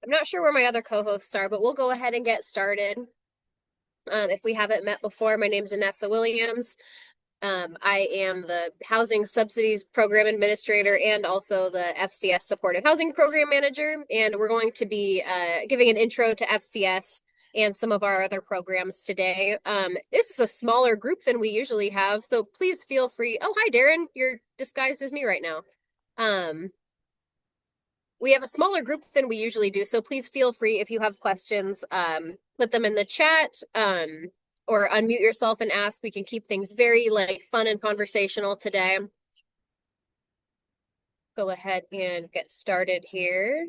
I'm not sure where my other co-hosts are, but we'll go ahead and get started. If we haven't met before, my name is Anessa Williams. I am the Housing Subsidies Program Administrator and also the FCS Supportive Housing Program Manager. And we're going to be giving an intro to FCS and some of our other programs today. This is a smaller group than we usually have, so please feel free. Oh, hi, Darren. You're disguised as me right now. We have a smaller group than we usually do, so please feel free if you have questions, put them in the chat, or unmute yourself and ask. We can keep things very fun and conversational today. Go ahead and get started here.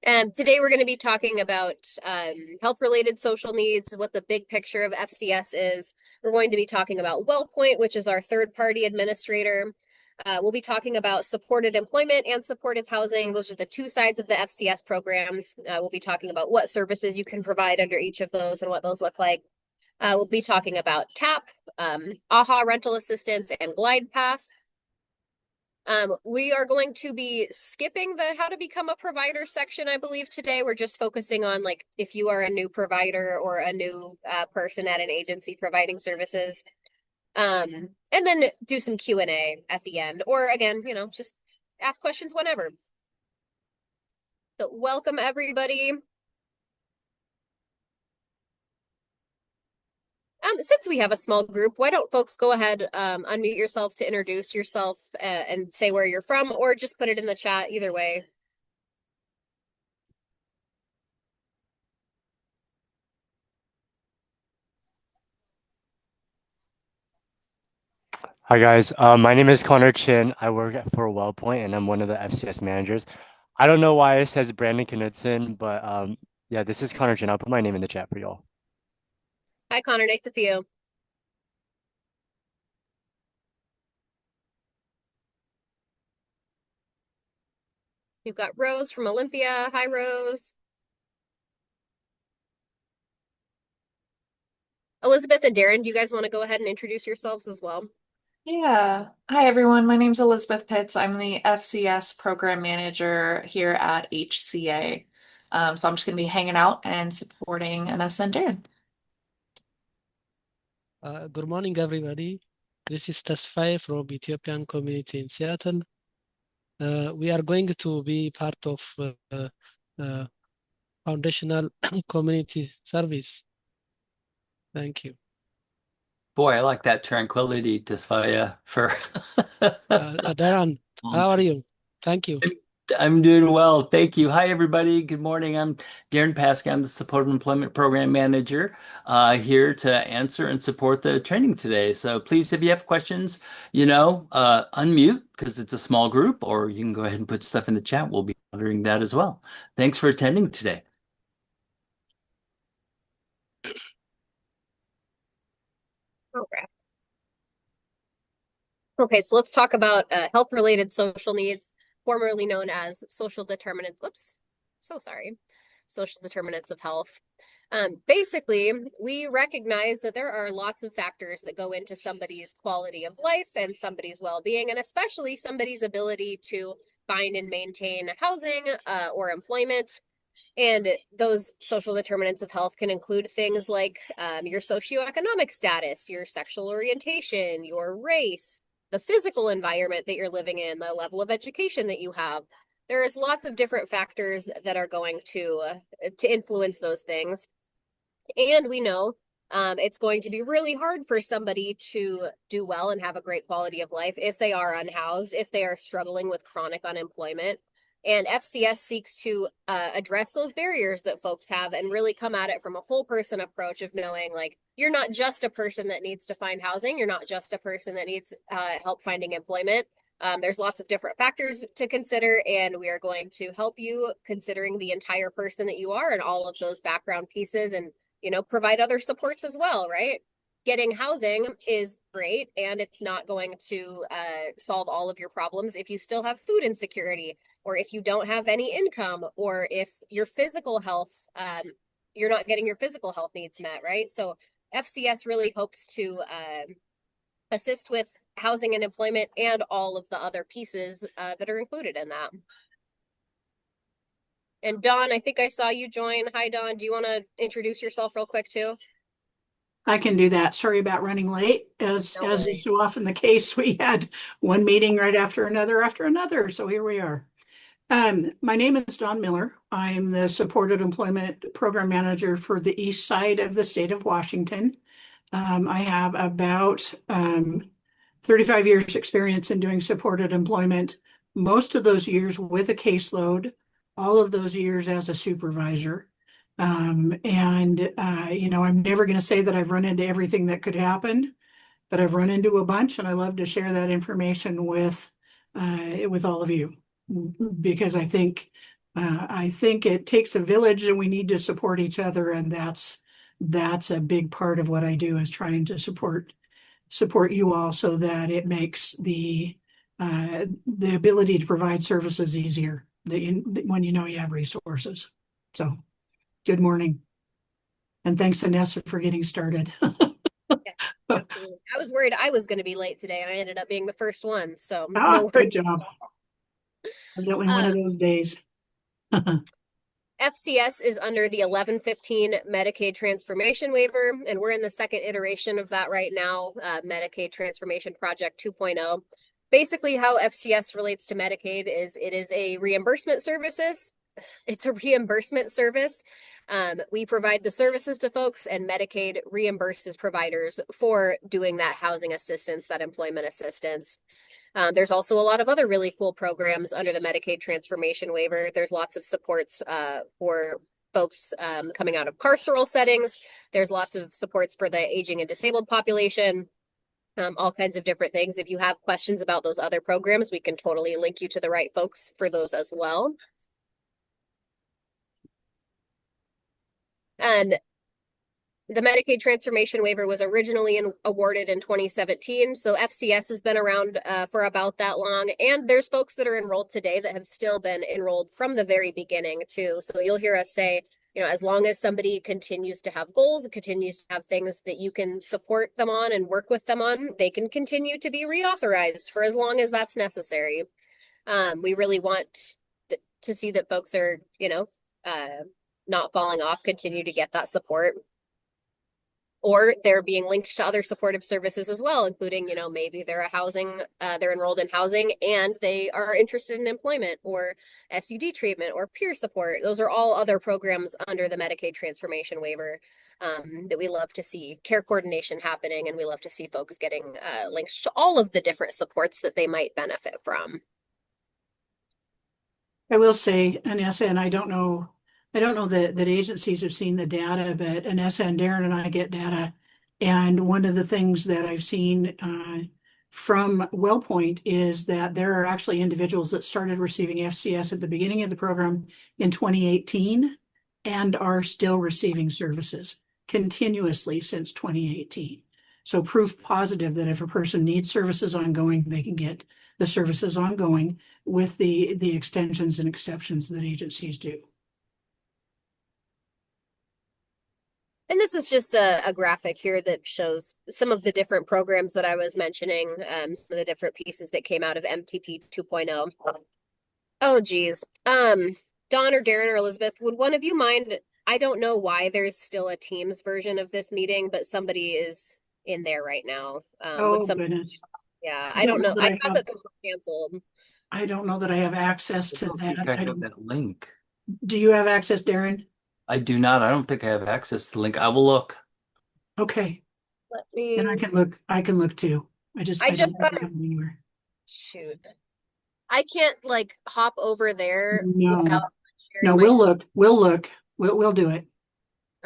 Today we're going to be talking about health-related social needs, what the big picture of FCS is. We're going to be talking about Wellpoint, which is our third-party administrator. We'll be talking about supported employment and supportive housing. Those are the two sides of the FCS programs. We'll be talking about what services you can provide under each of those and what those look like. We'll be talking about TAP, AHA rental assistance, and Glidepath. We are going to be skipping the how to become a provider section, I believe, today. We're just focusing on if you are a new provider or a new person at an agency providing services. And then do some Q&A at the end, or again, just ask questions whenever. So welcome everybody. Since we have a small group, why don't folks go ahead, unmute yourself to introduce yourself and say where you're from, or just put it in the chat, either way. Hi guys, my name is Connor Chin. I work for Wellpoint and I'm one of the FCS managers. I don't know why it says Brandon Knudsen, but yeah, this is Connor Chin. I'll put my name in the chat for y'all. Hi Connor, nice to see you. You've got Rose from Olympia. Hi Rose. Elizabeth and Darren, do you guys want to go ahead and introduce yourselves as well? Yeah. Hi, everyone. My name's Elizabeth Pitts. I'm the FCS Program Manager here at HCA. So I'm just going to be hanging out and supporting Anessa and Darren. Good morning, everybody. This is Tasfai from Ethiopian community in Seattle. We are going to be part of foundational community service. Thank you. Boy, I like that tranquility, Tesfaya, for Darren, how are you? Thank you. I'm doing well. Thank you. Hi, everybody. Good morning. I'm Darren Paskey. I'm the Supportive Employment Program Manager here to answer and support the training today. So please, if you have questions, unmute because it's a small group, or you can go ahead and put stuff in the chat. We'll be monitoring that as well. Thanks for attending today. Okay, so let's talk about health-related social needs, formerly known as social determinants. Whoops, so sorry. Social determinants of health. Basically, we recognize that there are lots of factors that go into somebody's quality of life and somebody's well-being, and especially somebody's ability to find and maintain housing or employment. And those social determinants of health can include things like your socioeconomic status, your sexual orientation, your race, the physical environment that you're living in, the level of education that you have. There is lots of different factors that are going to influence those things. And we know it's going to be really hard for somebody to do well and have a great quality of life if they are unhoused, if they are struggling with chronic unemployment. And FCS seeks to address those barriers that folks have and really come at it from a whole person approach of knowing you're not just a person that needs to find housing. You're not just a person that needs help finding employment. There's lots of different factors to consider, and we are going to help you considering the entire person that you are and all of those background pieces and, provide other supports as well, right? Getting housing is great, and it's not going to solve all of your problems if you still have food insecurity, or if you don't have any income, or if your physical health, you're not getting your physical health needs met, right? So FCS really hopes to assist with housing and employment and all of the other pieces that are included in that. And Dawn, I think I saw you join. Hi, Dawn. Do you want to introduce yourself real quick too? I can do that. Sorry about running late. As No is worries. so often the case, we had one meeting right after another. So here we are. My name is Dawn Miller. I'm the Supported Employment Program Manager for the east side of the state of Washington. I have about 35 years experience in doing supported employment, most of those years with a caseload, all of those years as a supervisor. I'm never going to say that I've run into everything that could happen, but I've run into a bunch, and I love to share that information with all of you, because I think it takes a village, and we need to support each other, and that's a big part of what I do, is trying to support you all so that it makes the ability to provide services easier when you know you have resources. So. Good morning. And thanks, Anessa, for getting started. Yeah, absolutely. I was worried I was going to be late today, and I ended up being the first one. So no Good worries. job. Evidently one of those days. FCS is under the 1115 Medicaid Transformation Waiver, and we're in the second iteration of that right now, Medicaid Transformation Project 2.0. Basically, how FCS relates to Medicaid is it is a reimbursement services. It's a reimbursement service. We provide the services to folks, and Medicaid reimburses providers for doing that housing assistance, that employment assistance. There's also a lot of other really cool programs under the Medicaid Transformation Waiver. There's lots of supports for folks coming out of carceral settings. There's lots of supports for the aging and disabled population. All kinds of different things. If you have questions about those other programs, we can totally link you to the right folks for those as well. And the Medicaid Transformation Waiver was originally awarded in 2017, so FCS has been around for about that long, and there's folks that are enrolled today that have still been enrolled from the very beginning too. So you'll hear us say, as long as somebody continues to have goals, continues to have things that you can support them on and work with them on, they can continue to be reauthorized for as long as that's necessary. We really want to see that folks are, not falling off, continue to get that support. Or they're being linked to other supportive services as well, including, maybe they're they're enrolled in housing and they are interested in employment or SUD treatment or peer support. Those are all other programs under the Medicaid Transformation Waiver that we love to see care coordination happening, and we love to see folks getting linked to all of the different supports that they might benefit from. I will say, Anessa, and I don't know that agencies have seen the data, but Anessa and Darren and I get data. And one of the things that I've seen from Wellpoint is that there are actually individuals that started receiving FCS at the beginning of the program in 2018 and are still receiving services continuously since 2018. So proof positive that if a person needs services ongoing, they can get the services ongoing with the extensions and exceptions that agencies do. And this is just a graphic here that shows some of the different programs that I was mentioning, some of the different pieces that came out of MTP 2.0. Oh, geez. Dawn or Darren or Elizabeth, would one of you mind? I don't know why there's still a Teams version of this meeting, but somebody is in there right now. Goodness. Yeah, I don't know. I thought that those were canceled. I don't know that I have access to that. I have that link. Do you have access, Darren? I do not. I don't think I have access to the link. I will look. Okay. Let me. And I can look too. I just don't have it anywhere. Shoot. I can't hop over there No. without sharing No, my we'll look. We'll do it.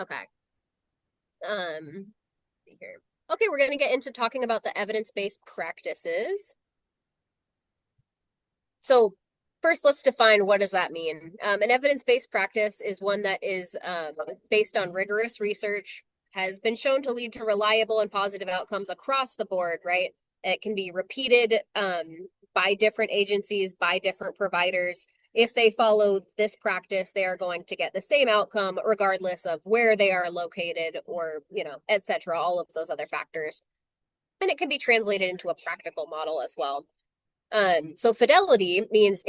Okay. See here. Okay, we're going to get into talking about the evidence-based practices. So first, let's define what does that mean. An evidence-based practice is one that is based on rigorous research, has been shown to lead to reliable and positive outcomes across the board, right? It can be repeated by different agencies, by different providers. If they follow this practice, they are going to get the same outcome regardless of where they are located or, et cetera, all of those other factors. And it can be translated into a practical model as well. So fidelity means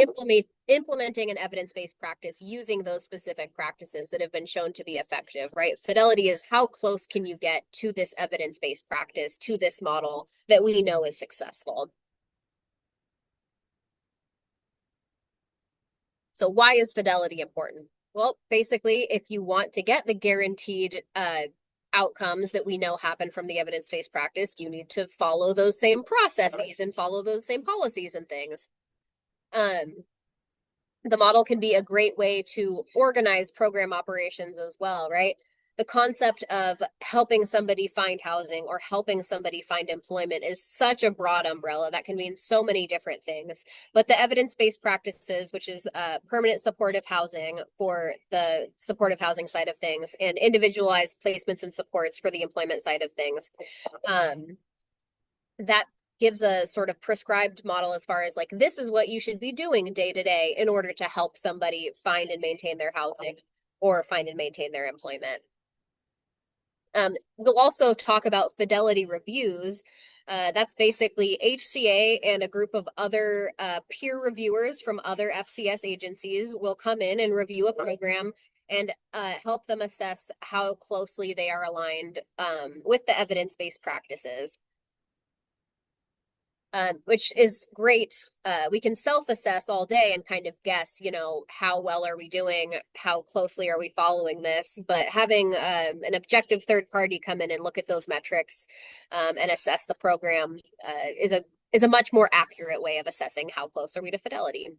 implementing an evidence-based practice using those specific practices that have been shown to be effective, right? Fidelity is how close can you get to this evidence-based practice, to this model that we know is successful. So why is fidelity important? Well, basically, if you want to get the guaranteed outcomes that we know happen from the evidence-based practice, you need to follow those same processes and follow those same policies and things. The model can be a great way to organize program operations as well, right? The concept of helping somebody find housing or helping somebody find employment is such a broad umbrella that can mean so many different things. But the evidence-based practices, which is permanent supportive housing for the supportive housing side of things and individualized placements and supports for the employment side of things, that gives a sort of prescribed model as far as like, this is what you should be doing day to day in order to help somebody find and maintain their housing or find and maintain their employment. We'll also talk about fidelity reviews. That's basically HCA and a group of other peer reviewers from other FCS agencies will come in and review a program and help them assess how closely they are aligned with the evidence-based practices. Which is great. We can self-assess all day and kind of guess, you know, how well are we doing? How closely are we following this? But having an objective third party come in and look at those metrics and assess the program is a much more accurate way of assessing how close are we to fidelity.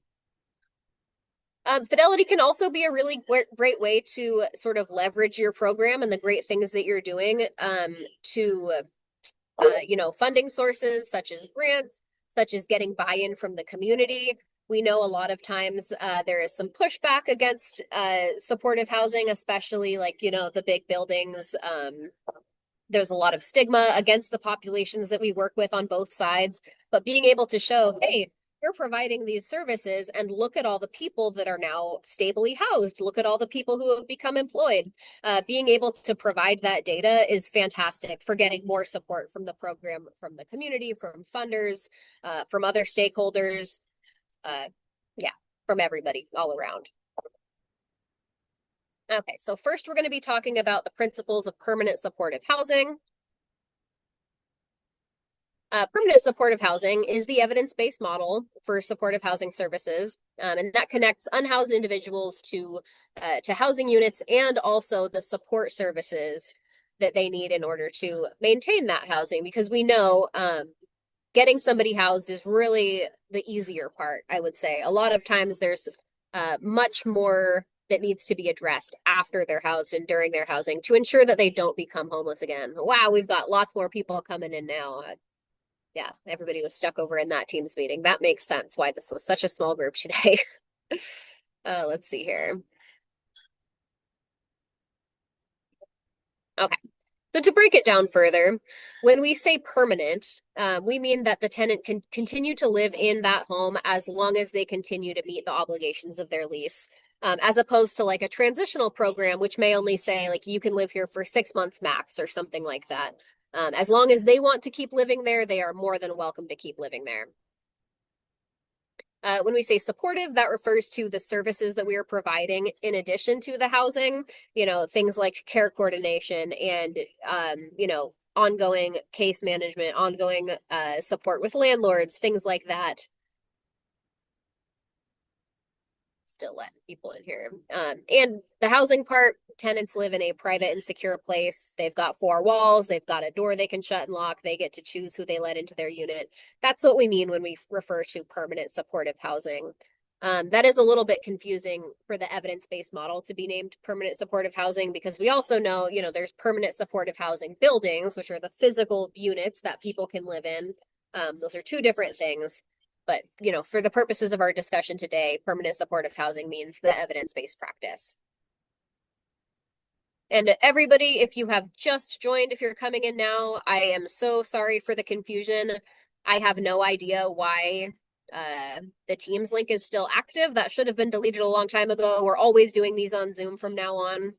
Fidelity can also be a really great way to sort of leverage your program and the great things that you're doing to you know, funding sources such as grants, such as getting buy-in from the community. We know a lot of times there is some pushback against supportive housing, especially like, you know, the big buildings. There's a lot of stigma against the populations that we work with on both sides, but being able to show, hey, we're providing these services and look at all the people that are now stably housed. Look at all the people who have become employed. Being able to provide that data is fantastic for getting more support from the program, from the community, from funders, from other stakeholders. Yeah, from everybody all around. Okay, so first we're going to be talking about the principles of permanent supportive housing. Permanent supportive housing is the evidence-based model for supportive housing services, and that connects unhoused individuals to housing units and also the support services that they need in order to maintain that housing, because we know getting somebody housed is really the easier part, I would say. A lot of times there's much more that needs to be addressed after they're housed and during their housing to ensure that they don't become homeless again. Wow, we've got lots more people coming in now. Yeah, everybody was stuck over in that Teams meeting. That makes sense why this was such a small group today. Let's see here. Okay, so to break it down further, when we say permanent, we mean that the tenant can continue to live in that home as long as they continue to meet the obligations of their lease, as opposed to like a transitional program, which may only say like you can live here for 6 months max or something like that. As long as they want to keep living there, they are more than welcome to keep living there. When we say supportive, that refers to the services that we are providing in addition to the housing, you know, things like care coordination and, you know, ongoing case management, ongoing support with landlords, things like that. Still letting people in here. And the housing part, tenants live in a private and secure place. They've got 4 walls. They've got a door they can shut and lock. They get to choose who they let into their unit. That's what we mean when we refer to permanent supportive housing. That is a little bit confusing for the evidence-based model to be named permanent supportive housing, because we also know, you know, there's permanent supportive housing buildings, which are the physical units that people can live in. Those are 2 different things. But, you know, for the purposes of our discussion today, permanent supportive housing means the evidence-based practice. And everybody, if you have just joined, if you're coming in now, I am so sorry for the confusion. I have no idea why the Teams link is still active. That should have been deleted a long time ago. We're always doing these on Zoom from now on.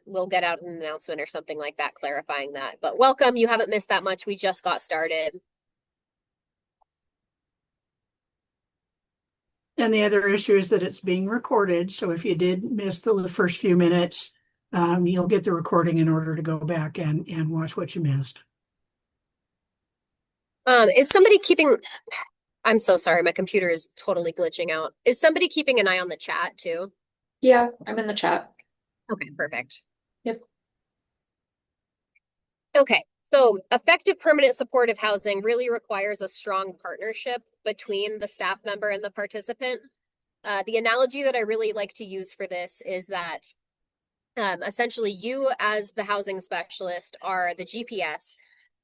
We'll get out an announcement or something like that clarifying that. But welcome, you haven't missed that much. We just got started. And the other issue is that it's being recorded. So if you did miss the first few minutes, you'll get the recording in order to go back and watch what you missed. Is somebody keeping, I'm so sorry, my computer is totally glitching out. Is somebody keeping an eye on the chat too? Yeah, I'm in the chat. Okay, perfect. Yep. Okay, so effective permanent supportive housing really requires a strong partnership between the staff member and the participant. The analogy that I really like to use for this is that essentially you as the housing specialist are the GPS,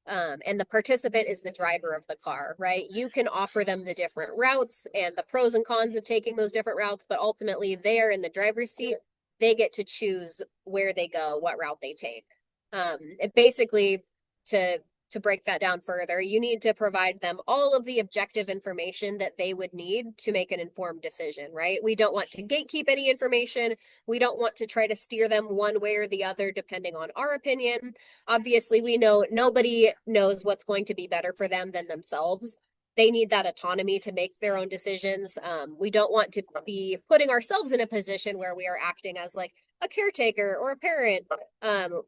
and the participant is the driver of the car, right? You can offer them the different routes and the pros and cons of taking those different routes, but ultimately they are in the driver's seat. They get to choose where they go, what route they take. It basically, to break that down further, you need to provide them all of the objective information that they would need to make an informed decision, right? We don't want to gatekeep any information. We don't want to try to steer them one way or the other, depending on our opinion. Obviously, we know nobody knows what's going to be better for them than themselves. They need that autonomy to make their own decisions. We don't want to be putting ourselves in a position where we are acting as like a caretaker or a parent.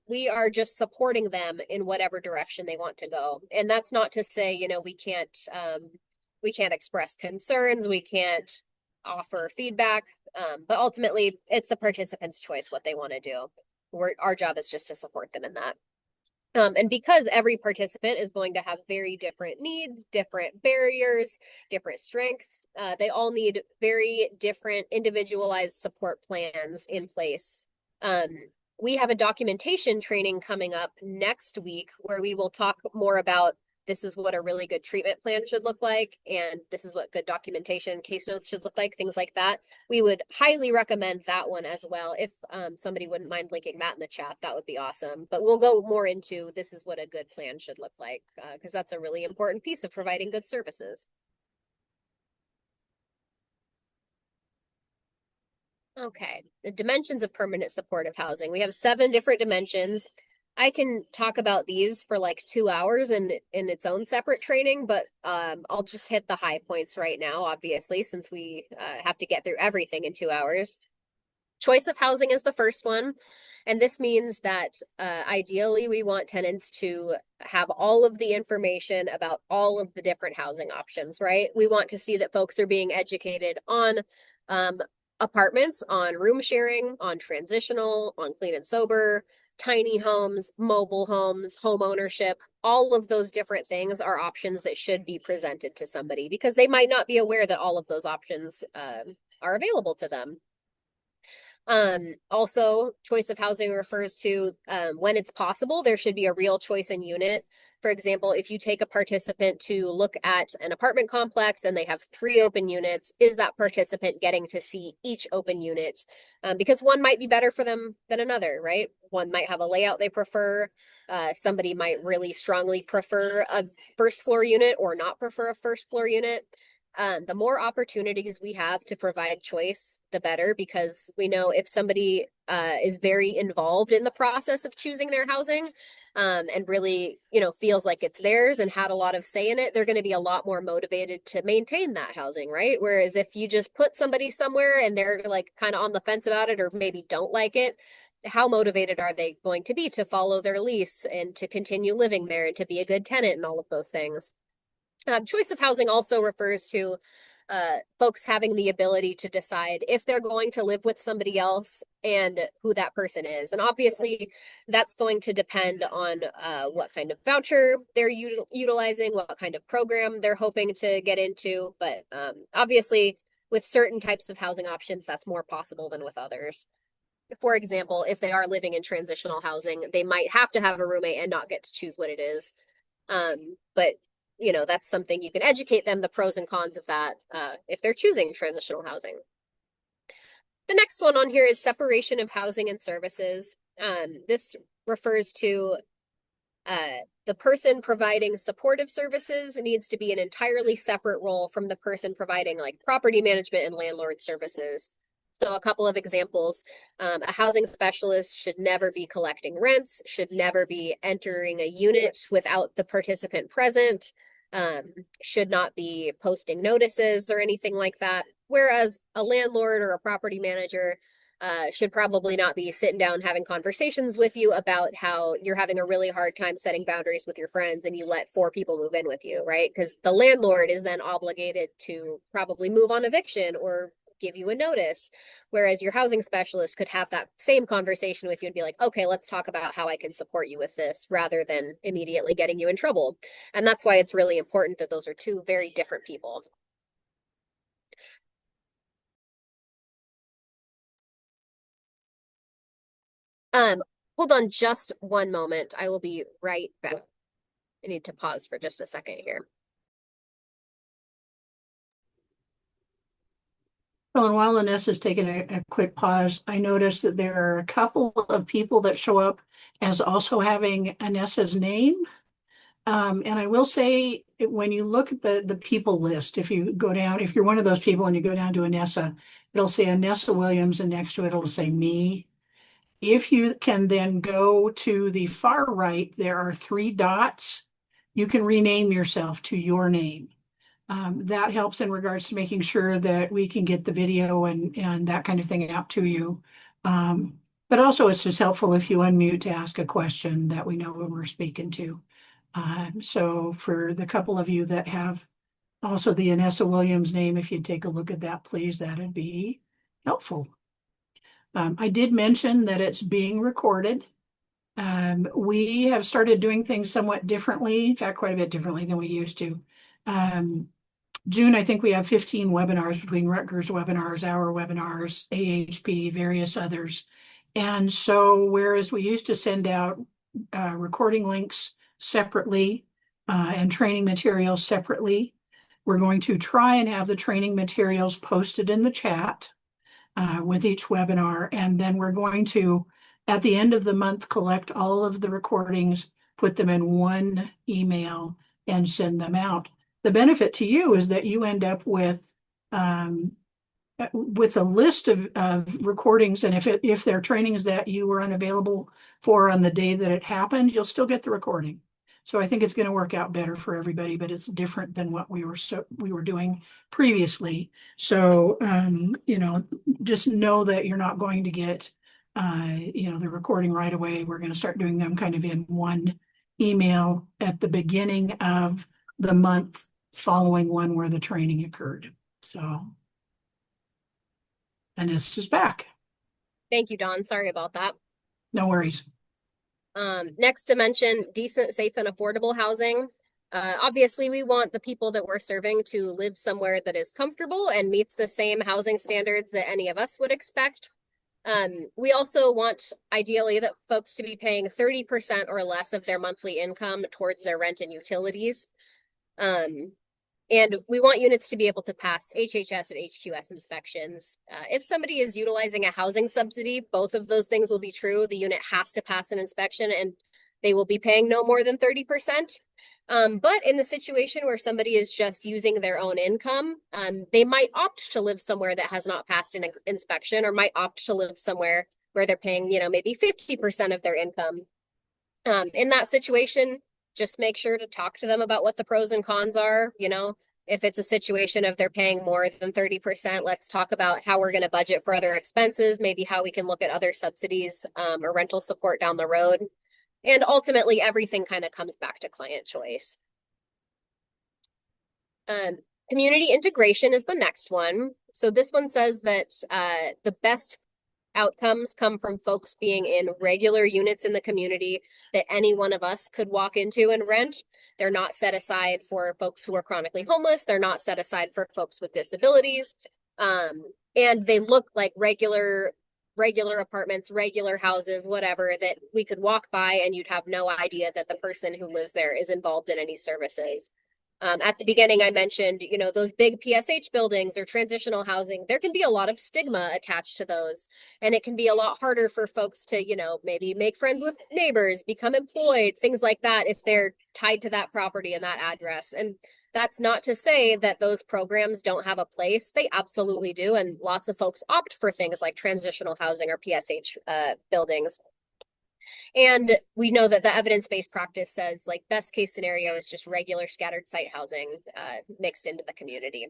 We are just supporting them in whatever direction they want to go. And that's not to say, you know, we can't express concerns, we can't offer feedback, but ultimately it's the participant's choice what they want to do. Our job is just to support them in that. And because every participant is going to have very different needs, different barriers, different strengths, they all need very different individualized support plans in place. We have a documentation training coming up next week where we will talk more about this is what a really good treatment plan should look like, and this is what good documentation, case notes should look like, things like that. We would highly recommend that one as well. If somebody wouldn't mind linking that in the chat, that would be awesome. But we'll go more into this is what a good plan should look like, because that's a really important piece of providing good services. Okay, the dimensions of permanent supportive housing. We have 7 different dimensions. I can talk about these for like 2 hours in its own separate training, but I'll just hit the high points right now, obviously, since we have to get through everything in 2 hours. Choice of housing is the first one. And this means that ideally we want tenants to have all of the information about all of the different housing options, right? We want to see that folks are being educated on apartments, on room sharing, on transitional, on clean and sober, tiny homes, mobile homes, home ownership. All of those different things are options that should be presented to somebody because they might not be aware that all of those options are available to them. Also, choice of housing refers to when it's possible, there should be a real choice in unit. For example, if you take a participant to look at an apartment complex and they have 3 open units, is that participant getting to see each open unit? Because one might be better for them than another, right? One might have a layout they prefer. Somebody might really strongly prefer a first floor unit or not prefer a first floor unit. The more opportunities we have to provide choice, the better, because we know if somebody is very involved in the process of choosing their housing, and really, you know, feels like it's theirs and had a lot of say in it, they're going to be a lot more motivated to maintain that housing, right? Whereas if you just put somebody somewhere and they're like kind of on the fence about it or maybe don't like it, how motivated are they going to be to follow their lease and to continue living there and to be a good tenant and all of those things? Choice of housing also refers to folks having the ability to decide if they're going to live with somebody else and who that person is. And obviously, that's going to depend on what kind of voucher they're utilizing, what kind of program they're hoping to get into. But obviously, with certain types of housing options, that's more possible than with others. For example, if they are living in transitional housing, they might have to have a roommate and not get to choose what it is. But you know, that's something you can educate them, the pros and cons of that, if they're choosing transitional housing. The next one on here is separation of housing and services. This refers to the person providing supportive services needs to be an entirely separate role from the person providing like property management and landlord services. So a couple of examples, a housing specialist should never be collecting rents, should never be entering a unit without the participant present, should not be posting notices or anything like that. Whereas a landlord or a property manager should probably not be sitting down having conversations with you about how you're having a really hard time setting boundaries with your friends and you let 4 people move in with you, right? Because the landlord is then obligated to probably move on eviction or give you a notice. Whereas your housing specialist could have that same conversation with you and be like, okay, let's talk about how I can support you with this rather than immediately getting you in trouble. And that's why it's really important that those are 2 very different people. Hold on just one moment. I will be right back. I need to pause for just a second here. Well, and while Inessa is taking a quick pause, I noticed that there are a couple of people that show up as also having Inessa's name. And I will say, when you look at the people list, if you go down, if you're one of those people and you go down to Inessa, it'll say Inessa Williams, and next to it, it'll say me. If you can then go to the far right, there are 3 dots. You can rename yourself to your name. That helps in regards to making sure that we can get the video and that kind of thing out to you. But also it's just helpful if you unmute to ask a question that we know who we're speaking to. So for the couple of you that have also the Inessa Williams name, if you'd take a look at that, please, that'd be helpful. I did mention that it's being recorded. We have started doing things somewhat differently, in fact, quite a bit differently than we used to. June, I think we have 15 webinars between Rutgers webinars, our webinars, AHP, various others. And so whereas we used to send out recording links separately and training materials separately, we're going to try and have the training materials posted in the chat with each webinar. And then we're going to, at the end of the month, collect all of the recordings, put them in one email and send them out. The benefit to you is that you end up with a list of recordings, and if there are trainings that you were unavailable for on the day that it happened, you'll still get the recording. So I think it's going to work out better for everybody, but it's different than what we were doing previously. So you know, just know that you're not going to get you know, the recording right away. We're going to start doing them kind of in one email at the beginning of the month following one where the training occurred. So, and this is back. Thank you, Dawn. Sorry about that. No worries. Next to mention decent, safe, and affordable housing. Obviously, we want the people that we're serving to live somewhere that is comfortable and meets the same housing standards that any of us would expect. We also want, ideally, that folks to be paying 30% or less of their monthly income towards their rent and utilities. And we want units to be able to pass HHS and HQS inspections. If somebody is utilizing a housing subsidy, both of those things will be true. The unit has to pass an inspection and they will be paying no more than 30%. But in the situation where somebody is just using their own income, they might opt to live somewhere that has not passed an inspection, or might opt to live somewhere where they're paying, you know, maybe 50% of their income. In that situation, just make sure to talk to them about what the pros and cons are. You know, if it's a situation of they're paying more than 30%, let's talk about how we're going to budget for other expenses, maybe how we can look at other subsidies or rental support down the road. And ultimately, everything kind of comes back to client choice. Community integration is the next one. So this one says that the best outcomes come from folks being in regular units in the community that any one of us could walk into and rent. They're not set aside for folks who are chronically homeless. They're not set aside for folks with disabilities. And they look like regular apartments, regular houses, whatever, that we could walk by and you'd have no idea that the person who lives there is involved in any services. At the beginning, I mentioned, you know, those big PSH buildings or transitional housing, there can be a lot of stigma attached to those. And it can be a lot harder for folks to, you know, maybe make friends with neighbors, become employed, things like that, if they're tied to that property and that address. And that's not to say that those programs don't have a place. They absolutely do. And lots of folks opt for things like transitional housing or PSH buildings. And we know that the evidence-based practice says, like, best case scenario is just regular scattered site housing mixed into the community.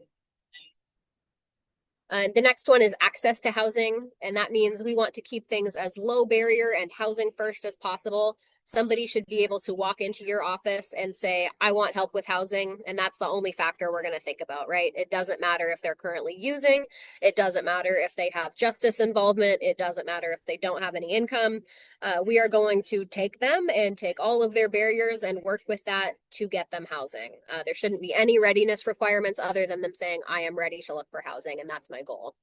The next one is access to housing, and that means we want to keep things as low barrier and housing first as possible. Somebody should be able to walk into your office and say, I want help with housing, and that's the only factor we're going to think about, right? It doesn't matter if they're currently using, it doesn't matter if they have justice involvement, it doesn't matter if they don't have any income. We are going to take them and take all of their barriers and work with that to get them housing. There shouldn't be any readiness requirements other than them saying, I am ready to look for housing, and that's my goal.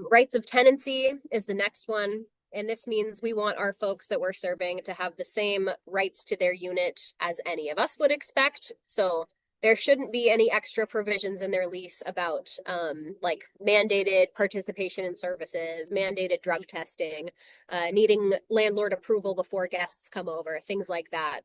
Rights of tenancy is the next one. And this means we want our folks that we're serving to have the same rights to their unit as any of us would expect. So there shouldn't be any extra provisions in their lease about like mandated participation in services, mandated drug testing, needing landlord approval before guests come over, things like that.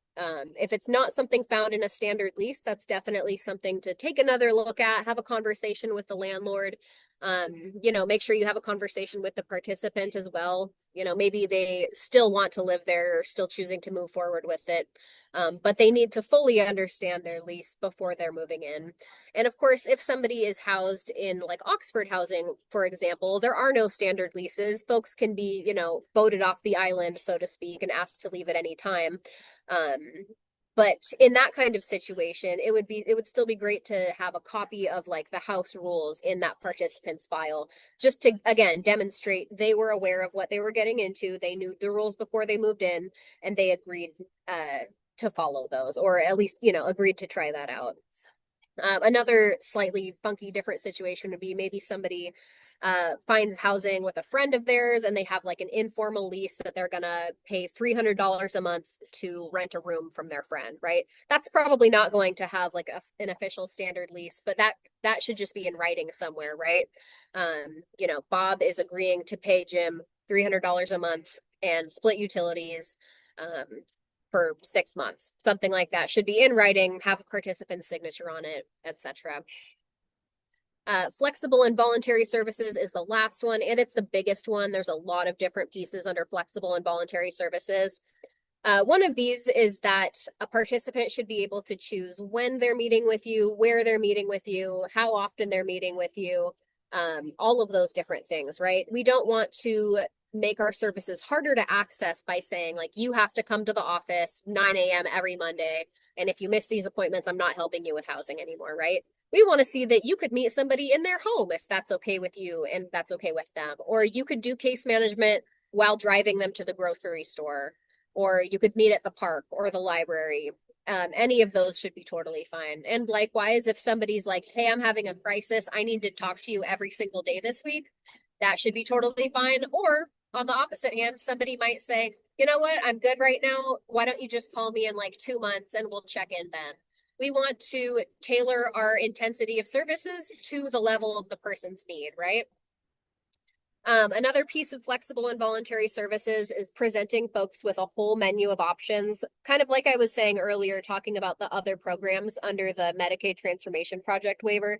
If it's not something found in a standard lease, that's definitely something to take another look at, have a conversation with the landlord. Make sure you have a conversation with the participant as well. Maybe they still want to live there or still choosing to move forward with it. But they need to fully understand their lease before they're moving in. And of course, if somebody is housed in like Oxford housing, for example, there are no standard leases. Folks can be, voted off the island, so to speak, and asked to leave at any time. But in that kind of situation, it would still be great to have a copy of like the house rules in that participant's file, just to, again, demonstrate they were aware of what they were getting into. They knew the rules before they moved in, and they agreed to follow those, or at least, agreed to try that out. Another slightly funky different situation would be maybe somebody finds housing with a friend of theirs and they have like an informal lease that they're gonna pay $300 a month to rent a room from their friend, right? That's probably not going to have like an official standard lease, but that should just be in writing somewhere, right? Bob is agreeing to pay Jim $300 a month and split utilities for 6 months. Something like that should be in writing, have a participant's signature on it, etc. Flexible and voluntary services is the last one, and it's the biggest one. There's a lot of different pieces under flexible and voluntary services. One of these is that a participant should be able to choose when they're meeting with you, where they're meeting with you, how often they're meeting with you, all of those different things, right? We don't want to make our services harder to access by saying, like, you have to come to the office 9 a.m. every Monday, and if you miss these appointments, I'm not helping you with housing anymore, right? We want to see that you could meet somebody in their home if that's okay with you and that's okay with them. Or you could do case management while driving them to the grocery store, or you could meet at the park or the library. Any of those should be totally fine. And likewise, if somebody's like, hey, I'm having a crisis, I need to talk to you every single day this week, that should be totally fine. Or on the opposite hand, somebody might say, you know what, I'm good right now. Why don't you just call me in like 2 months and we'll check in then? We want to tailor our intensity of services to the level of the person's need, right? Another piece of flexible and voluntary services is presenting folks with a whole menu of options, kind of like I was saying earlier, talking about the other programs under the Medicaid Transformation Project waiver.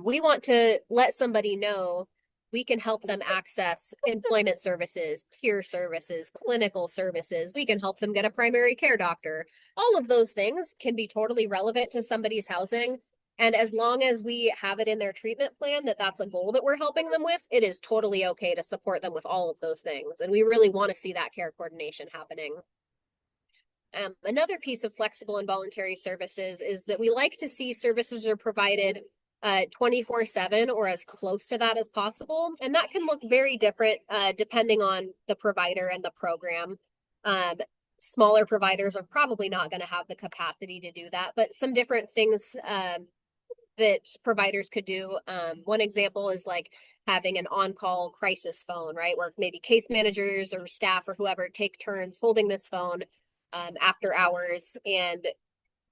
We want to let somebody know we can help them access employment services, peer services, clinical services. We can help them get a primary care doctor. All of those things can be totally relevant to somebody's housing. And as long as we have it in their treatment plan that that's a goal that we're helping them with, it is totally okay to support them with all of those things. And we really want to see that care coordination happening. Another piece of flexible and voluntary services is that we like to see services are provided 24/7 or as close to that as possible. And that can look very different depending on the provider and the program. Smaller providers are probably not going to have the capacity to do that, but some different things that providers could do. One example is like having an on-call crisis phone, right? Where maybe case managers or staff or whoever take turns holding this phone after hours, and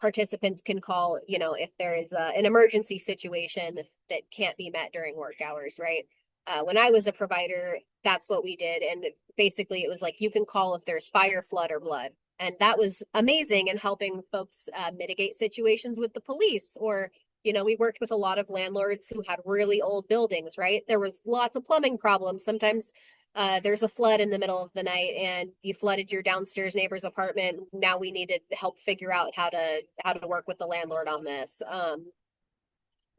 participants can call, if there is an emergency situation that can't be met during work hours, right? When I was a provider, that's what we did. And basically it was like, you can call if there's fire, flood, or blood. And that was amazing in helping folks mitigate situations with the police. Or, we worked with a lot of landlords who had really old buildings, right? There was lots of plumbing problems. Sometimes there's a flood in the middle of the night and you flooded your downstairs neighbor's apartment. Now we needed help figure out how to work with the landlord on this.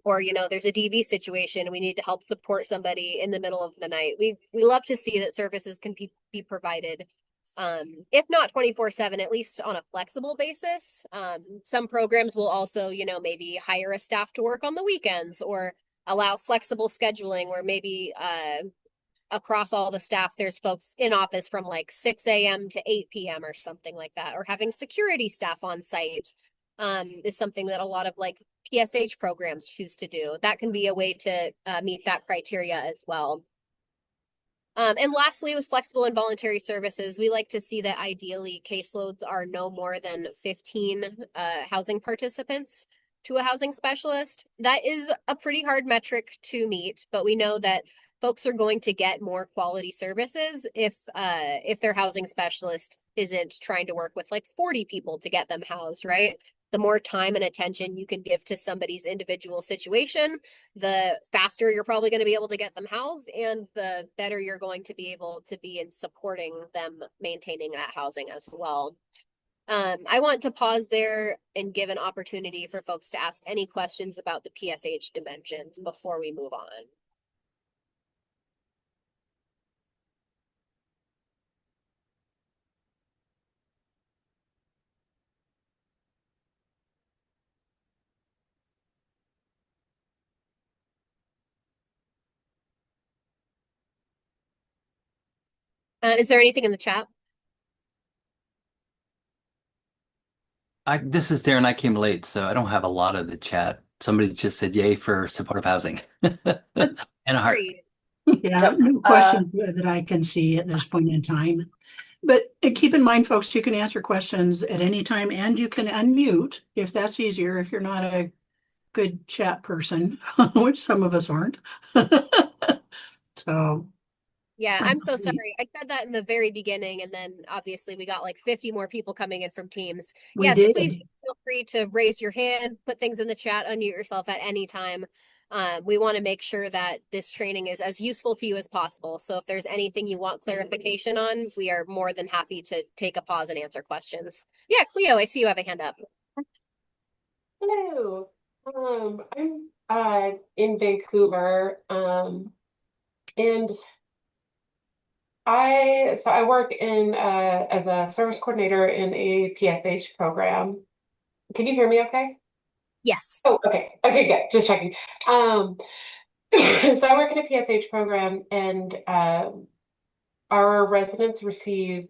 or, you know, there's a DV situation, we need to help support somebody in the middle of the night. We love to see that services can be provided, if not 24/7, at least on a flexible basis. Some programs will also, you know, maybe hire a staff to work on the weekends or allow flexible scheduling where maybe across all the staff, there's folks in office from like 6 a.m. to 8 p.m. or something like that, or having security staff on site is something that a lot of like PSH programs choose to do. That can be a way to meet that criteria as well. And lastly, with flexible and voluntary services, we like to see that ideally caseloads are no more than 15 housing participants to a housing specialist. That is a pretty hard metric to meet, but we know that folks are going to get more quality services if their housing specialist isn't trying to work with like 40 people to get them housed, right? The more time and attention you can give to somebody's individual situation, the faster you're probably going to be able to get them housed, and the better you're going to be able to be in supporting them maintaining that housing as well. I want to pause there and give an opportunity for folks to ask any questions about the PSH dimensions before we move on. Is there anything in the chat? This is Darren. I came late, so I don't have a lot of the chat. Somebody just said yay for supportive housing. And a heart. Great. Yeah, no questions that I can see at this point in time. But keep in mind, folks, you can answer questions at any time, and you can unmute if that's easier, if you're not a good chat person, which some of us aren't. So, Yeah, I'm so sorry. I said that in the very beginning, and then obviously we got like 50 more people coming in from Teams. we Yes, did. please feel free to raise your hand, put things in the chat, unmute yourself at any time. We want to make sure that this training is as useful to you as possible. So if there's anything you want clarification on, we are more than happy to take a pause and answer questions. Yeah, Cleo, I see you have a hand up. Hello. I'm in Vancouver, and I work in as a service coordinator in a PSH program. Can you hear me okay? Yes. Oh, okay. Okay, good. Just checking. So I work in a PSH program, and our residents receive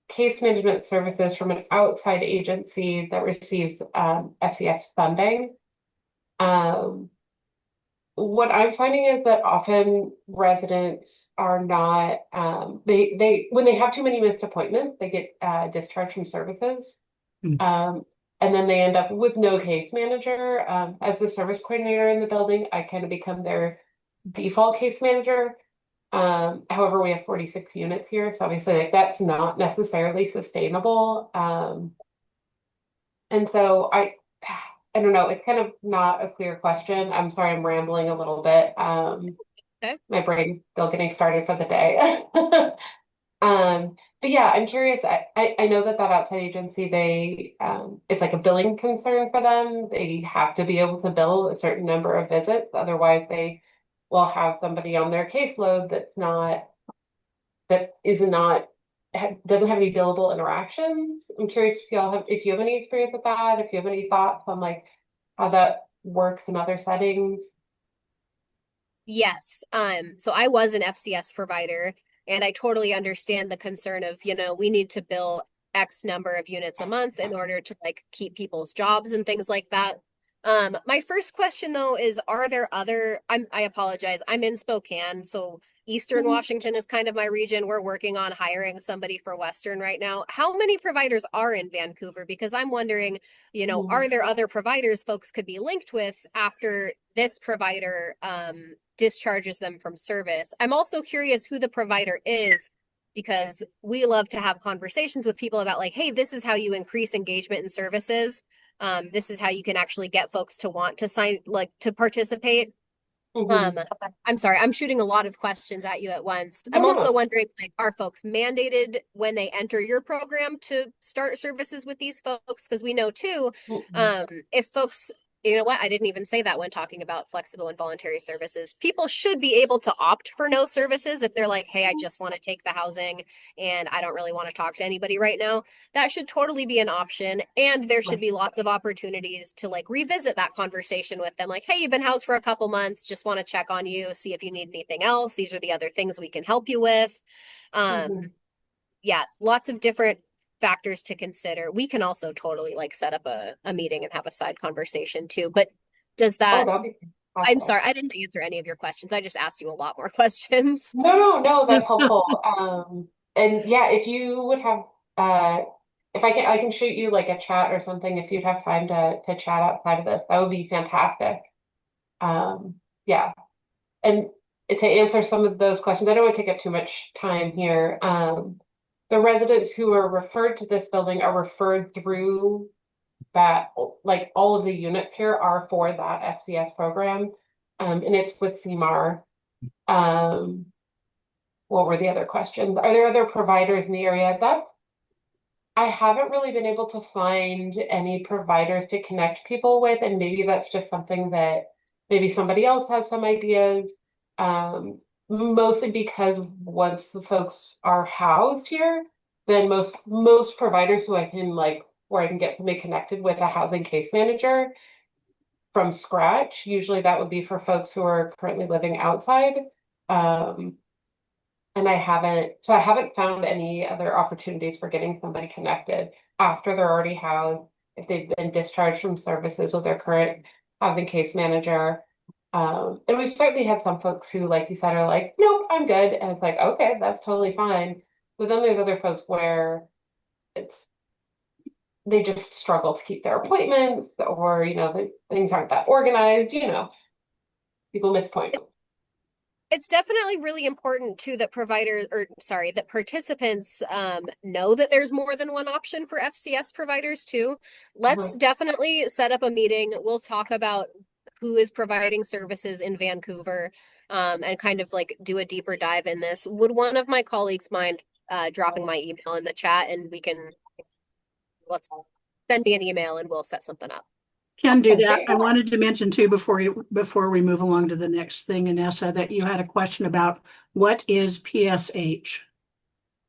case management services from an outside agency that receives FCS funding. What I'm finding is that often residents are not, they when they have too many missed appointments, they get discharged from services. And then they end up with no case manager. As the service coordinator in the building, I kind of become their default case manager. However, we have 46 units here, so obviously like that's not necessarily sustainable. And so I don't know, it's kind of not a clear question. I'm sorry, I'm rambling a little bit. Okay. My brain's still getting started for the day. But yeah, I'm curious. I know that outside agency, they it's like a billing concern for them. They have to be able to bill a certain number of visits, otherwise they will have somebody on their caseload doesn't have any billable interactions. I'm curious if you have any experience with that, if you have any thoughts on like how that works in other settings. Yes. So I was an FCS provider, and I totally understand the concern of, you know, we need to bill X number of units a month in order to like keep people's jobs and things like that. My first question though is, are there other, I apologize, I'm in Spokane, so Eastern Washington is kind of my region. We're working on hiring somebody for Western right now. How many providers are in Vancouver? Because I'm wondering, you know, are there other providers folks could be linked with after this provider discharges them from service? I'm also curious who the provider is, because we love to have conversations with people about like, hey, this is how you increase engagement in services. This is how you can actually get folks to want to sign, like to participate. I'm sorry, I'm shooting a lot of questions at you at once. I'm also wondering, like, are folks mandated when they enter your program to start services with these folks? Because we know too, if folks you know what? I didn't even say that when talking about flexible and voluntary services. People should be able to opt for no services if they're like, hey, I just want to take the housing and I don't really want to talk to anybody right now. That should totally be an option. And there should be lots of opportunities to like revisit that conversation with them. Like, hey, you've been housed for a couple months, just want to check on you, see if you need anything else. These are the other things we can help you with. Yeah, lots of different factors to consider. We can also totally like set up a meeting and have a side conversation too. But does that, that'd be I'm fantastic. sorry, I didn't answer any of your questions. I just asked you a lot more questions. No, that's helpful. And yeah, if you would have, if I can shoot you like a chat or something if you'd have time to chat outside of this, that would be fantastic. Yeah. And to answer some of those questions, I don't want to take up too much time here. The residents who are referred to this building are referred through that, like all of the units here are for that FCS program. And it's with CMAR. What were the other questions? Are there other providers in the area? I haven't really been able to find any providers to connect people with, and maybe that's just something that maybe somebody else has some ideas. Mostly because once the folks are housed here, then most providers who I can like where I can get somebody connected with a housing case manager from scratch, usually that would be for folks who are currently living outside. And I haven't found any other opportunities for getting somebody connected after they're already housed, if they've been discharged from services with their current housing case manager. And we've certainly had some folks who, like you said, are like, nope, I'm good. And it's like, okay, that's totally fine. But then there's other folks where they just struggle to keep their appointments, or, things aren't that organized, people miss appointments. It's definitely really important too that that participants know that there's more than one option for FCS providers too. Let's definitely set up a meeting. We'll talk about who is providing services in Vancouver, and kind of like do a deeper dive in this. Would one of my colleagues mind dropping my email in the chat, and let's send me an email and we'll set something up. Can do that. I wanted to mention too before we move along to the next thing, Anessa, that you had a question about what is PSH.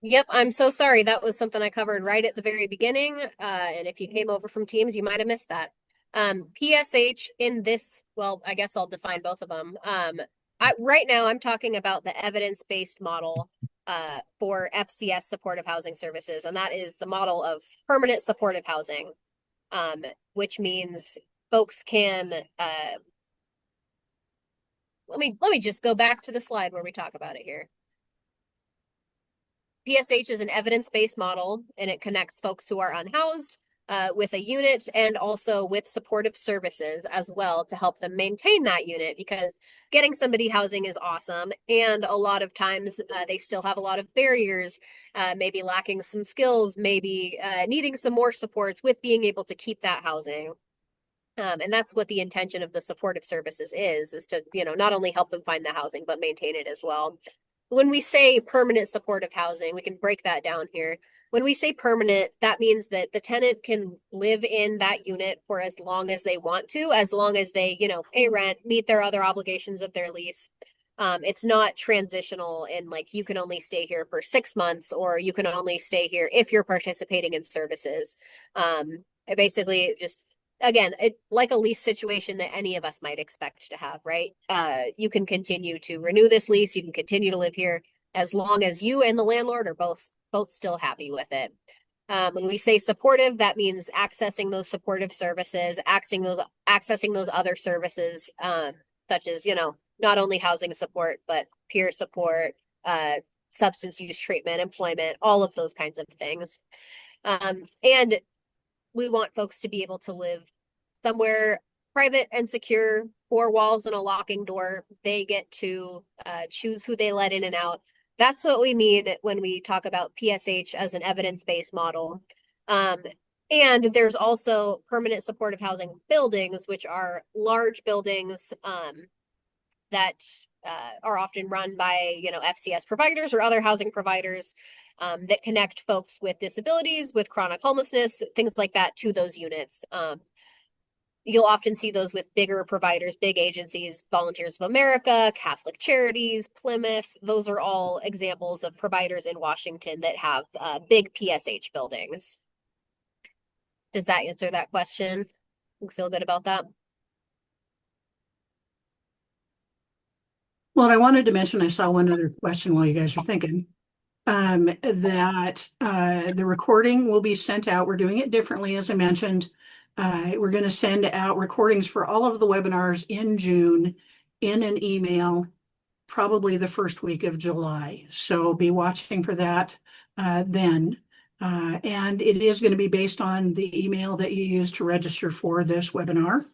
Yep, I'm so sorry. That was something I covered right at the very beginning. And if you came over from Teams, you might have missed that. PSH in this, well, I guess I'll define both of them. Right now I'm talking about the evidence-based model for FCS supportive housing services, and that is the model of permanent supportive housing. Which means folks can let me just go back to the slide where we talk about it here. PSH is an evidence-based model, and it connects folks who are unhoused with a unit and also with supportive services as well to help them maintain that unit, because getting somebody housing is awesome, and a lot of times they still have a lot of barriers, maybe lacking some skills, maybe needing some more supports with being able to keep that housing. And that's what the intention of the supportive services is to, not only help them find the housing, but maintain it as well. When we say permanent supportive housing, we can break that down here. When we say permanent, that means that the tenant can live in that unit for as long as they want to, as long as they, pay rent, meet their other obligations of their lease. It's not transitional and like you can only stay here for 6 months, or you can only stay here if you're participating in services. It basically just, again, like a lease situation that any of us might expect to have, right? You can continue to renew this lease. You can continue to live here as long as you and the landlord are both still happy with it. When we say supportive, that means accessing those supportive services, accessing those other services, such as, not only housing support, but peer support, substance use treatment, employment, all of those kinds of things. And we want folks to be able to live somewhere private and secure, 4 walls and a locking door. They get to choose who they let in and out. That's what we mean when we talk about PSH as an evidence-based model. And there's also permanent supportive housing buildings, which are large buildings that are often run by, FCS providers or other housing providers that connect folks with disabilities, with chronic homelessness, things like that to those units. You'll often see those with bigger providers, big agencies, Volunteers of America, Catholic Charities, Plymouth. Those are all examples of providers in Washington that have big PSH buildings. Does that answer that question? You feel good about that? Well, I wanted to mention, I saw one other question while you guys are thinking, that the recording will be sent out. We're doing it differently, as I mentioned. We're going to send out recordings for all of the webinars in June in an email, probably the first week of July. So be watching for that then. And it is going to be based on the email that you use to register for this webinar.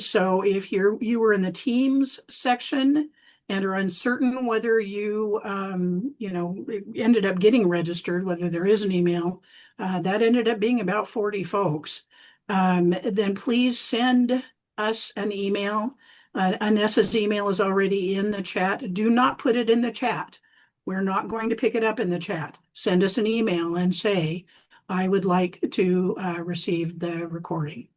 So if you were in the Teams section and are uncertain whether you ended up getting registered, whether there is an email, that ended up being about 40 folks, then please send us an email. Anessa's email is already in the chat. Do not put it in the chat. We're not going to pick it up in the chat. Send us an email and say, I would like to receive the recording.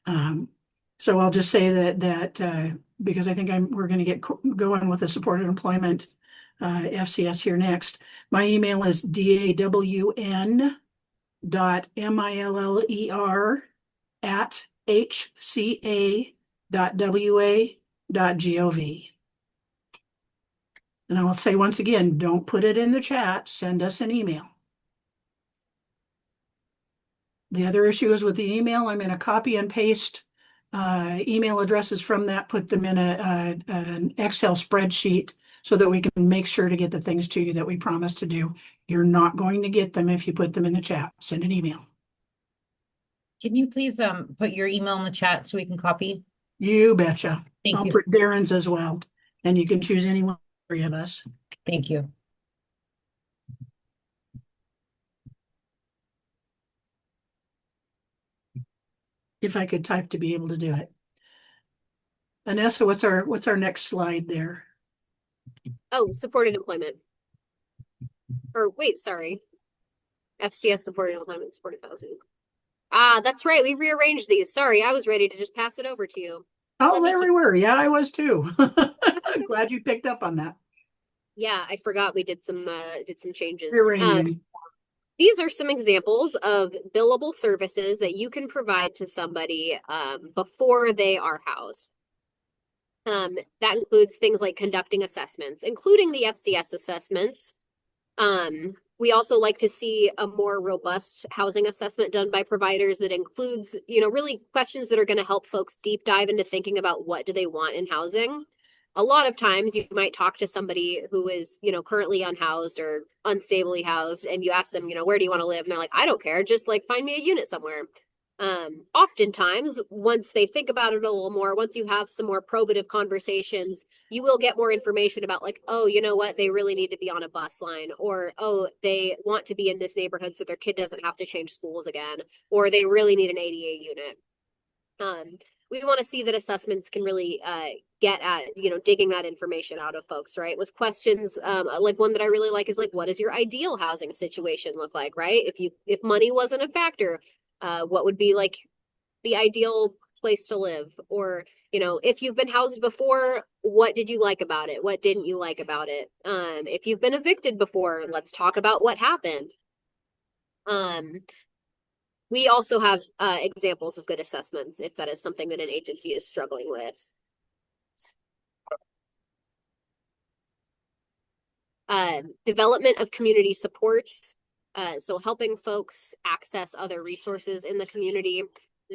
So I'll just say that because I think we're going to get going with the supported employment FCS here next. My email is dawn.miller@hca.wa.gov. And I will say once again, don't put it in the chat, send us an email. The other issue is with the email, I'm going to copy and paste email addresses from that, put them in an Excel spreadsheet so that we can make sure to get the things to you that we promised to do. You're not going to get them if you put them in the chat. Send an email. Can you please put your email in the chat so we can copy? You betcha. Thank I'll you. put Darren's as well. And you can choose any one of the three of us. Thank you. If I could type to be able to do it. Anessa, what's our next slide there? Oh, supported employment. Or wait, sorry. FCS supported employment, supported housing. Ah, that's right. We rearranged these. Sorry, I was ready to just pass it over to you. Oh, there we were. Yeah, I was too. Glad you picked up on that. Yeah, I forgot we did some changes. Rearranging. These are some examples of billable services that you can provide to somebody before they are housed. That includes things like conducting assessments, including the FCS assessments. We also like to see a more robust housing assessment done by providers that includes, really questions that are going to help folks deep dive into thinking about what do they want in housing. A lot of times you might talk to somebody who is, currently unhoused or unstably housed, and you ask them, where do you want to live? And they're like, I don't care, just like find me a unit somewhere. Oftentimes, once they think about it a little more, once you have some more probative conversations, you will get more information about like, oh, you know what, they really need to be on a bus line, or, oh, they want to be in this neighborhood so their kid doesn't have to change schools again, or they really need an ADA unit. We want to see that assessments can really get at, digging that information out of folks, right? With questions, like one that I really like is like, what does your ideal housing situation look like, right? If money wasn't a factor, what would be like the ideal place to live? Or, if you've been housed before, what did you like about it? What didn't you like about it? If you've been evicted before, let's talk about what happened. We also have examples of good assessments if that is something that an agency is struggling with. Development of community supports. So helping folks access other resources in the community.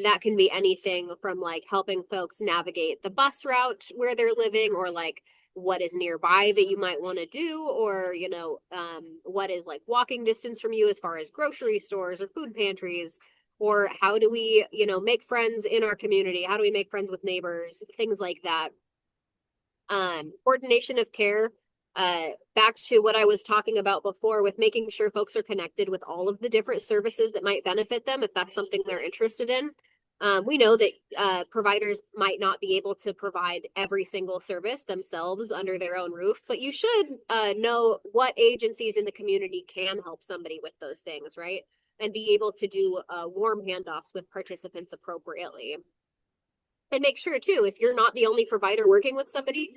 That can be anything from like helping folks navigate the bus route where they're living, or like what is nearby that you might want to do, or, what is like walking distance from you as far as grocery stores or food pantries, or how do we, make friends in our community? How do we make friends with neighbors? Things like that. Coordination of care. Back to what I was talking about before with making sure folks are connected with all of the different services that might benefit them if that's something they're interested in. We know that providers might not be able to provide every single service themselves under their own roof, but you should know what agencies in the community can help somebody with those things, right? and be able to do warm handoffs with participants appropriately. And make sure too, if you're not the only provider working with somebody,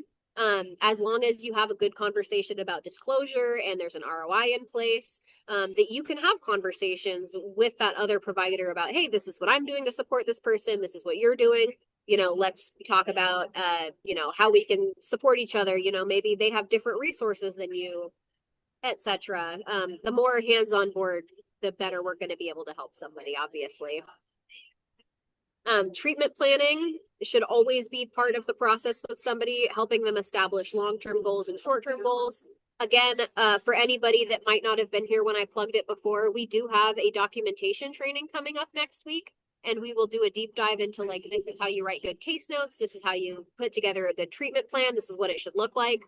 as long as you have a good conversation about disclosure and there's an ROI in place, that you can have conversations with that other provider about, hey, this is what I'm doing to support this person. This is what you're doing. You know, let's talk about, you know, how we can support each other. You know, maybe they have different resources than you, etc. The more hands on board, the better we're going to be able to help somebody, obviously. Treatment planning should always be part of the process with somebody, helping them establish long-term goals and short-term goals. Again, for anybody that might not have been here when I plugged it before, we do have a documentation training coming up next week, and we will do a deep dive into like, this is how you write good case notes, this is how you put together a good treatment plan, this is what it should look like.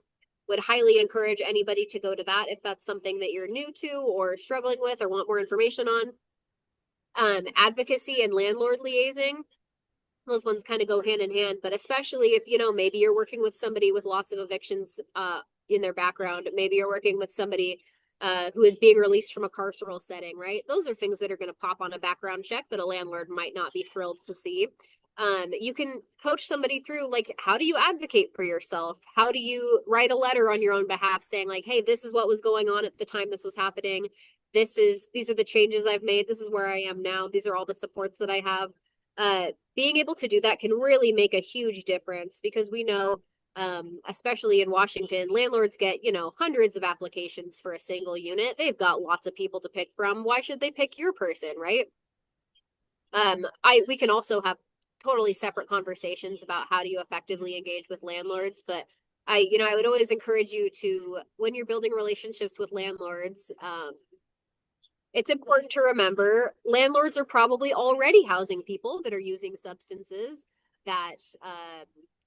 Would highly encourage anybody to go to that if that's something that you're new to or struggling with or want more information on. Advocacy and landlord liaising. Those ones kind of go hand in hand, but especially if, you know, maybe you're working with somebody with lots of evictions in their background. Maybe you're working with somebody who is being released from a carceral setting, right? Those are things that are going to pop on a background check that a landlord might not be thrilled to see. You can coach somebody through, like, how do you advocate for yourself? How do you write a letter on your own behalf saying, like, hey, this is what was going on at the time this was happening. These are the changes I've made. This is where I am now. These are all the supports that I have. Being able to do that can really make a huge difference, because we know, especially in Washington, landlords get, you know, hundreds of applications for a single unit. They've got lots of people to pick from. Why should they pick your person, right? We can also have totally separate conversations about how do you effectively engage with landlords, but I would always encourage you to, when you're building relationships with landlords, it's important to remember landlords are probably already housing people that are using substances, that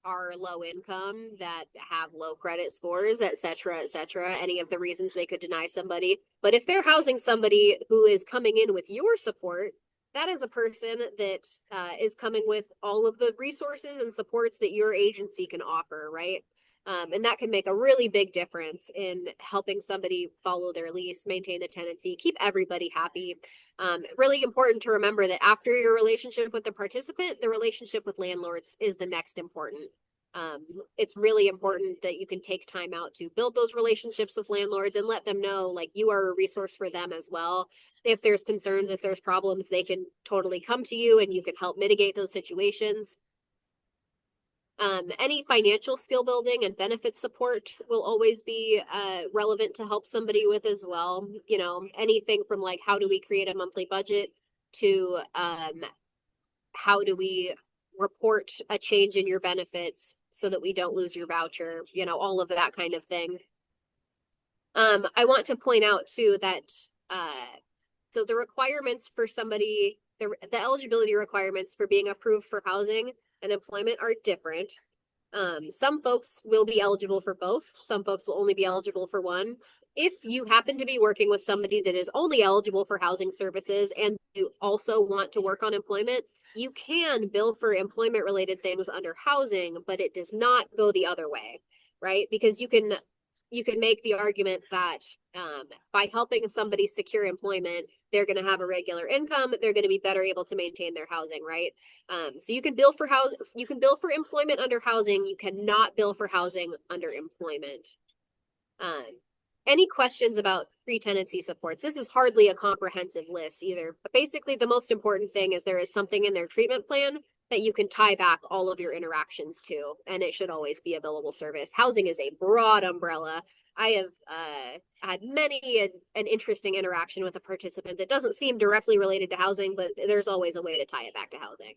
are low income, that have low credit scores, et cetera, any of the reasons they could deny somebody. But if they're housing somebody who is coming in with your support, that is a person that is coming with all of the resources and supports that your agency can offer, right? And that can make a really big difference in helping somebody follow their lease, maintain the tenancy, keep everybody happy. Really important to remember that after your relationship with the participant, the relationship with landlords is the next important. It's really important that you can take time out to build those relationships with landlords and let them know, like, you are a resource for them as well. If there's concerns, if there's problems, they can totally come to you and you can help mitigate those situations. Any financial skill building and benefit support will always be relevant to help somebody with as well. You know, anything from like, how do we create a monthly budget to how do we report a change in your benefits so that we don't lose your voucher, you know, all of that kind of thing. I want to point out too that so the requirements for somebody, the eligibility requirements for being approved for housing and employment are different. Some folks will be eligible for both. Some folks will only be eligible for one. If you happen to be working with somebody that is only eligible for housing services and you also want to work on employment, you can bill for employment related things under housing, but it does not go the other way, right? Because you can make the argument that by helping somebody secure employment, they're going to have a regular income, they're going to be better able to maintain their housing, right? So you can bill for housing, you can bill for employment under housing, you cannot bill for housing under employment. Any questions about pre-tenancy supports? This is hardly a comprehensive list either, but basically the most important thing is there is something in their treatment plan that you can tie back all of your interactions to, and it should always be a billable service. Housing is a broad umbrella. I have had many an interesting interaction with a participant that doesn't seem directly related to housing, but there's always a way to tie it back to housing.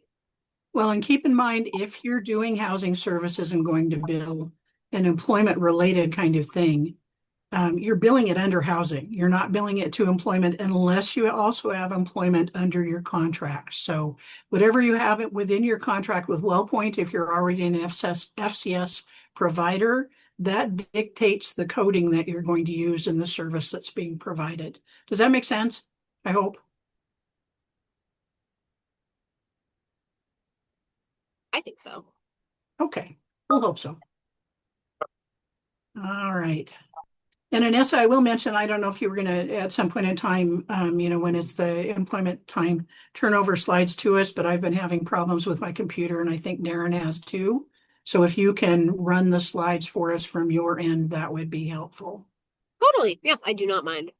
Well, and keep in mind, if you're doing housing services and going to bill an employment related kind of thing, you're billing it under housing. You're not billing it to employment unless you also have employment under your contract. So whatever you have it within your contract with Wellpoint, if you're already an FCS provider, that dictates the coding that you're going to use in the service that's being provided. Does that make sense? I hope. I think so. Okay, we'll hope so. All right. And Anessa, I will mention, I don't know if you were going to, at some point in time, when it's the employment time turnover slides to us, but I've been having problems with my computer and I think Darren has too. So if you can run the slides for us from your end, that would be helpful. Totally. Yeah, I do not mind.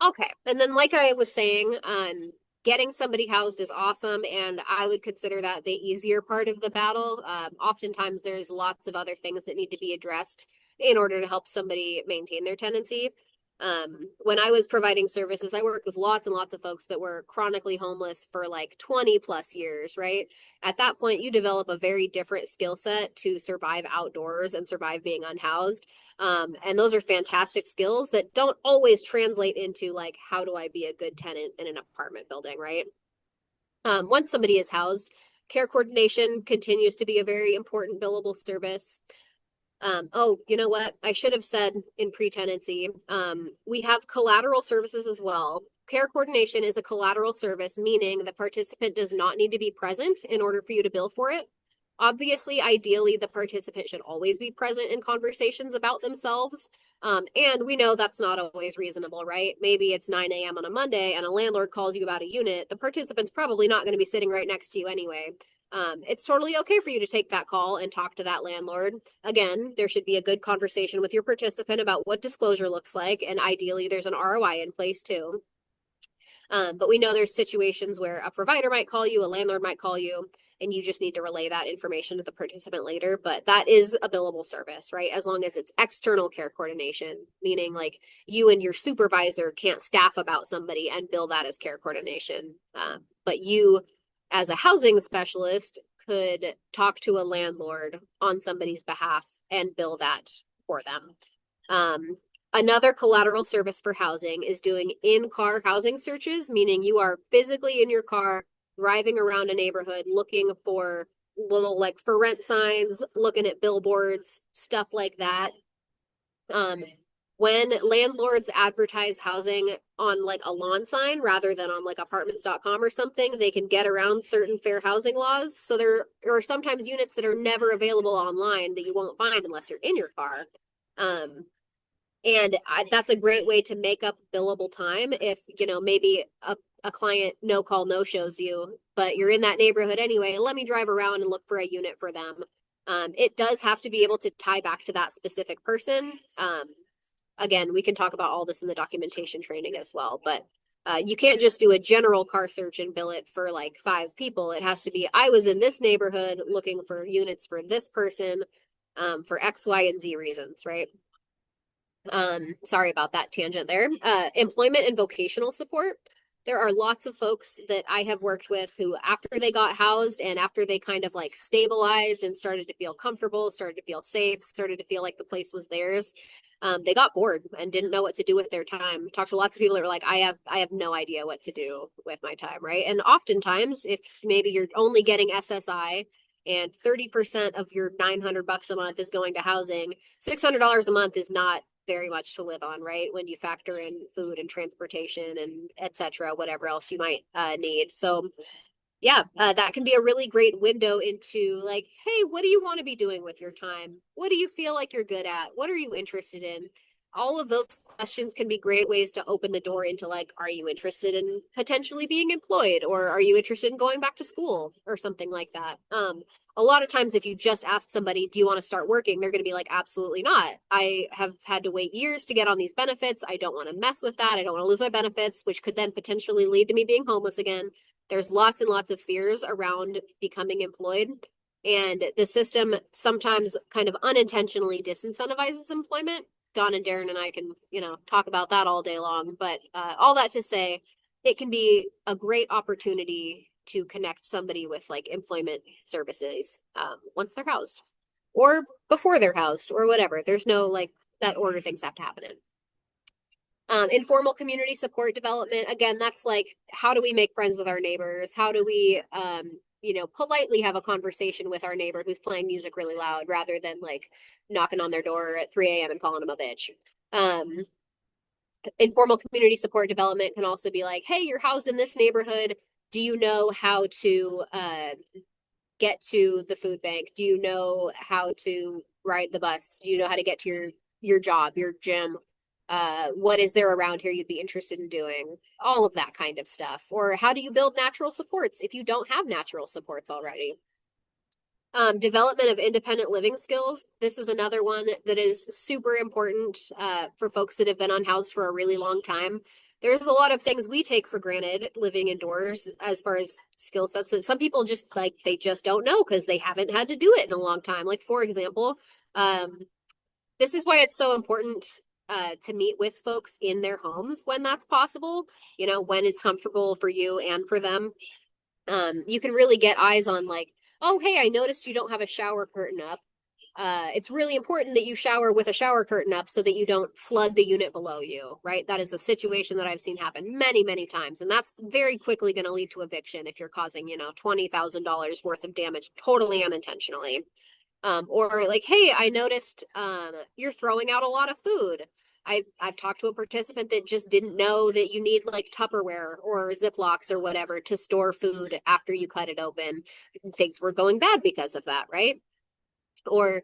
Okay. And then like I was saying, getting somebody housed is awesome, and I would consider that the easier part of the battle. Oftentimes there's lots of other things that need to be addressed in order to help somebody maintain their tenancy. When I was providing services, I worked with lots and lots of folks that were chronically homeless for like 20 plus years, right? At that point, you develop a very different skill set to survive outdoors and survive being unhoused. And those are fantastic skills that don't always translate into like, how do I be a good tenant in an apartment building, right? Once somebody is housed, care coordination continues to be a very important billable service. Oh, you know what? I should have said in pre-tenancy, we have collateral services as well. Care coordination is a collateral service, meaning the participant does not need to be present in order for you to bill for it. Obviously, ideally, the participant should always be present in conversations about themselves. And we know that's not always reasonable, right? Maybe it's 9 a.m. on a Monday and a landlord calls you about a unit. The participant's probably not going to be sitting right next to you anyway. It's totally okay for you to take that call and talk to that landlord. Again, there should be a good conversation with your participant about what disclosure looks like, and ideally there's an ROI in place too. But we know there's situations where a provider might call you, a landlord might call you, and you just need to relay that information to the participant later. But that is a billable service, right? As long as it's external care coordination, meaning like you and your supervisor can't staff about somebody and bill that as care coordination. But you, as a housing specialist, could talk to a landlord on somebody's behalf and bill that for them. Another collateral service for housing is doing in-car housing searches, meaning you are physically in your car, driving around a neighborhood, looking for little like for rent signs, looking at billboards, stuff like that. When landlords advertise housing on like a lawn sign rather than on like apartments.com or something, they can get around certain fair housing laws. So there are sometimes units that are never available online that you won't find unless you're in your car. And that's a great way to make up billable time if, maybe a client no call, no shows you, but you're in that neighborhood anyway. Let me drive around and look for a unit for them. It does have to be able to tie back to that specific person. Again, we can talk about all this in the documentation training as well, but you can't just do a general car search and bill it for like 5 people. It has to be, I was in this neighborhood looking for units for this person for X, Y, and Z reasons, right? Sorry about that tangent there. Employment and vocational support. There are lots of folks that I have worked with who, after they got housed and after they kind of like stabilized and started to feel comfortable, started to feel safe, started to feel like the place was theirs, they got bored and didn't know what to do with their time. Talked to lots of people that were like, I have no idea what to do with my time, right? And oftentimes, if maybe you're only getting SSI and 30% of your $900 a month is going to housing, $600 a month is not very much to live on, right? When you factor in food and transportation and etc., whatever else you might need. So yeah, that can be a really great window into like, hey, what do you want to be doing with your time? What do you feel like you're good at? What are you interested in? All of those questions can be great ways to open the door into like, are you interested in potentially being employed, or are you interested in going back to school or something like that? A lot of times if you just ask somebody, do you want to start working? They're going to be like, absolutely not. I have had to wait years to get on these benefits. I don't want to mess with that. I don't want to lose my benefits, which could then potentially lead to me being homeless again. There's lots and lots of fears around becoming employed. And the system sometimes kind of unintentionally disincentivizes employment. Don and Darren and I can, talk about that all day long. But all that to say, it can be a great opportunity to connect somebody with like employment services once they're housed or before they're housed or whatever. There's no like that order things have to happen in. Informal community support development. Again, that's like, how do we make friends with our neighbors? How do we, politely have a conversation with our neighbor who's playing music really loud rather than like knocking on their door at 3 a.m. and calling them a bitch. Informal community support development can also be like, hey, you're housed in this neighborhood. Do you know how to get to the food bank? Do you know how to ride the bus? Do you know how to get to your job, your gym? What is there around here you'd be interested in doing? All of that kind of stuff. Or how do you build natural supports if you don't have natural supports already? Development of independent living skills. This is another one that is super important for folks that have been unhoused for a really long time. There's a lot of things we take for granted living indoors as far as skill sets that some people just they just don't know because they haven't had to do it in a long time. Like, for example, this is why it's so important to meet with folks in their homes when that's possible, you know, when it's comfortable for you and for them. You can really get eyes on like, oh, hey, I noticed you don't have a shower curtain up. It's really important that you shower with a shower curtain up so that you don't flood the unit below you, right? That is a situation that I've seen happen many, many times. And that's very quickly going to lead to eviction if you're causing, you know, $20,000 worth of damage totally unintentionally. Or like, hey, I noticed you're throwing out a lot of food. I've talked to a participant that just didn't know that you need like Tupperware or Ziplocs or whatever to store food after you cut it open. Things were going bad because of that, right? Or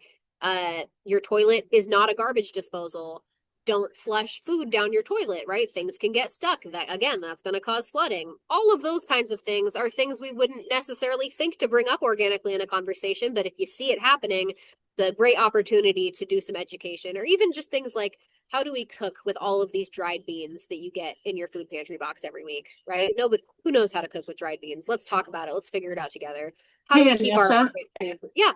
your toilet is not a garbage disposal. Don't flush food down your toilet, right? Things can get stuck. That's going to cause flooding. All of those kinds of things are things we wouldn't necessarily think to bring up organically in a conversation, but if you see it happening, the great opportunity to do some education, or even just things like, how do we cook with all of these dried beans that you get in your food pantry box every week, right? Nobody, who knows how to cook with dried beans? Let's talk about it. Let's figure it out together. How do we keep our... Yeah.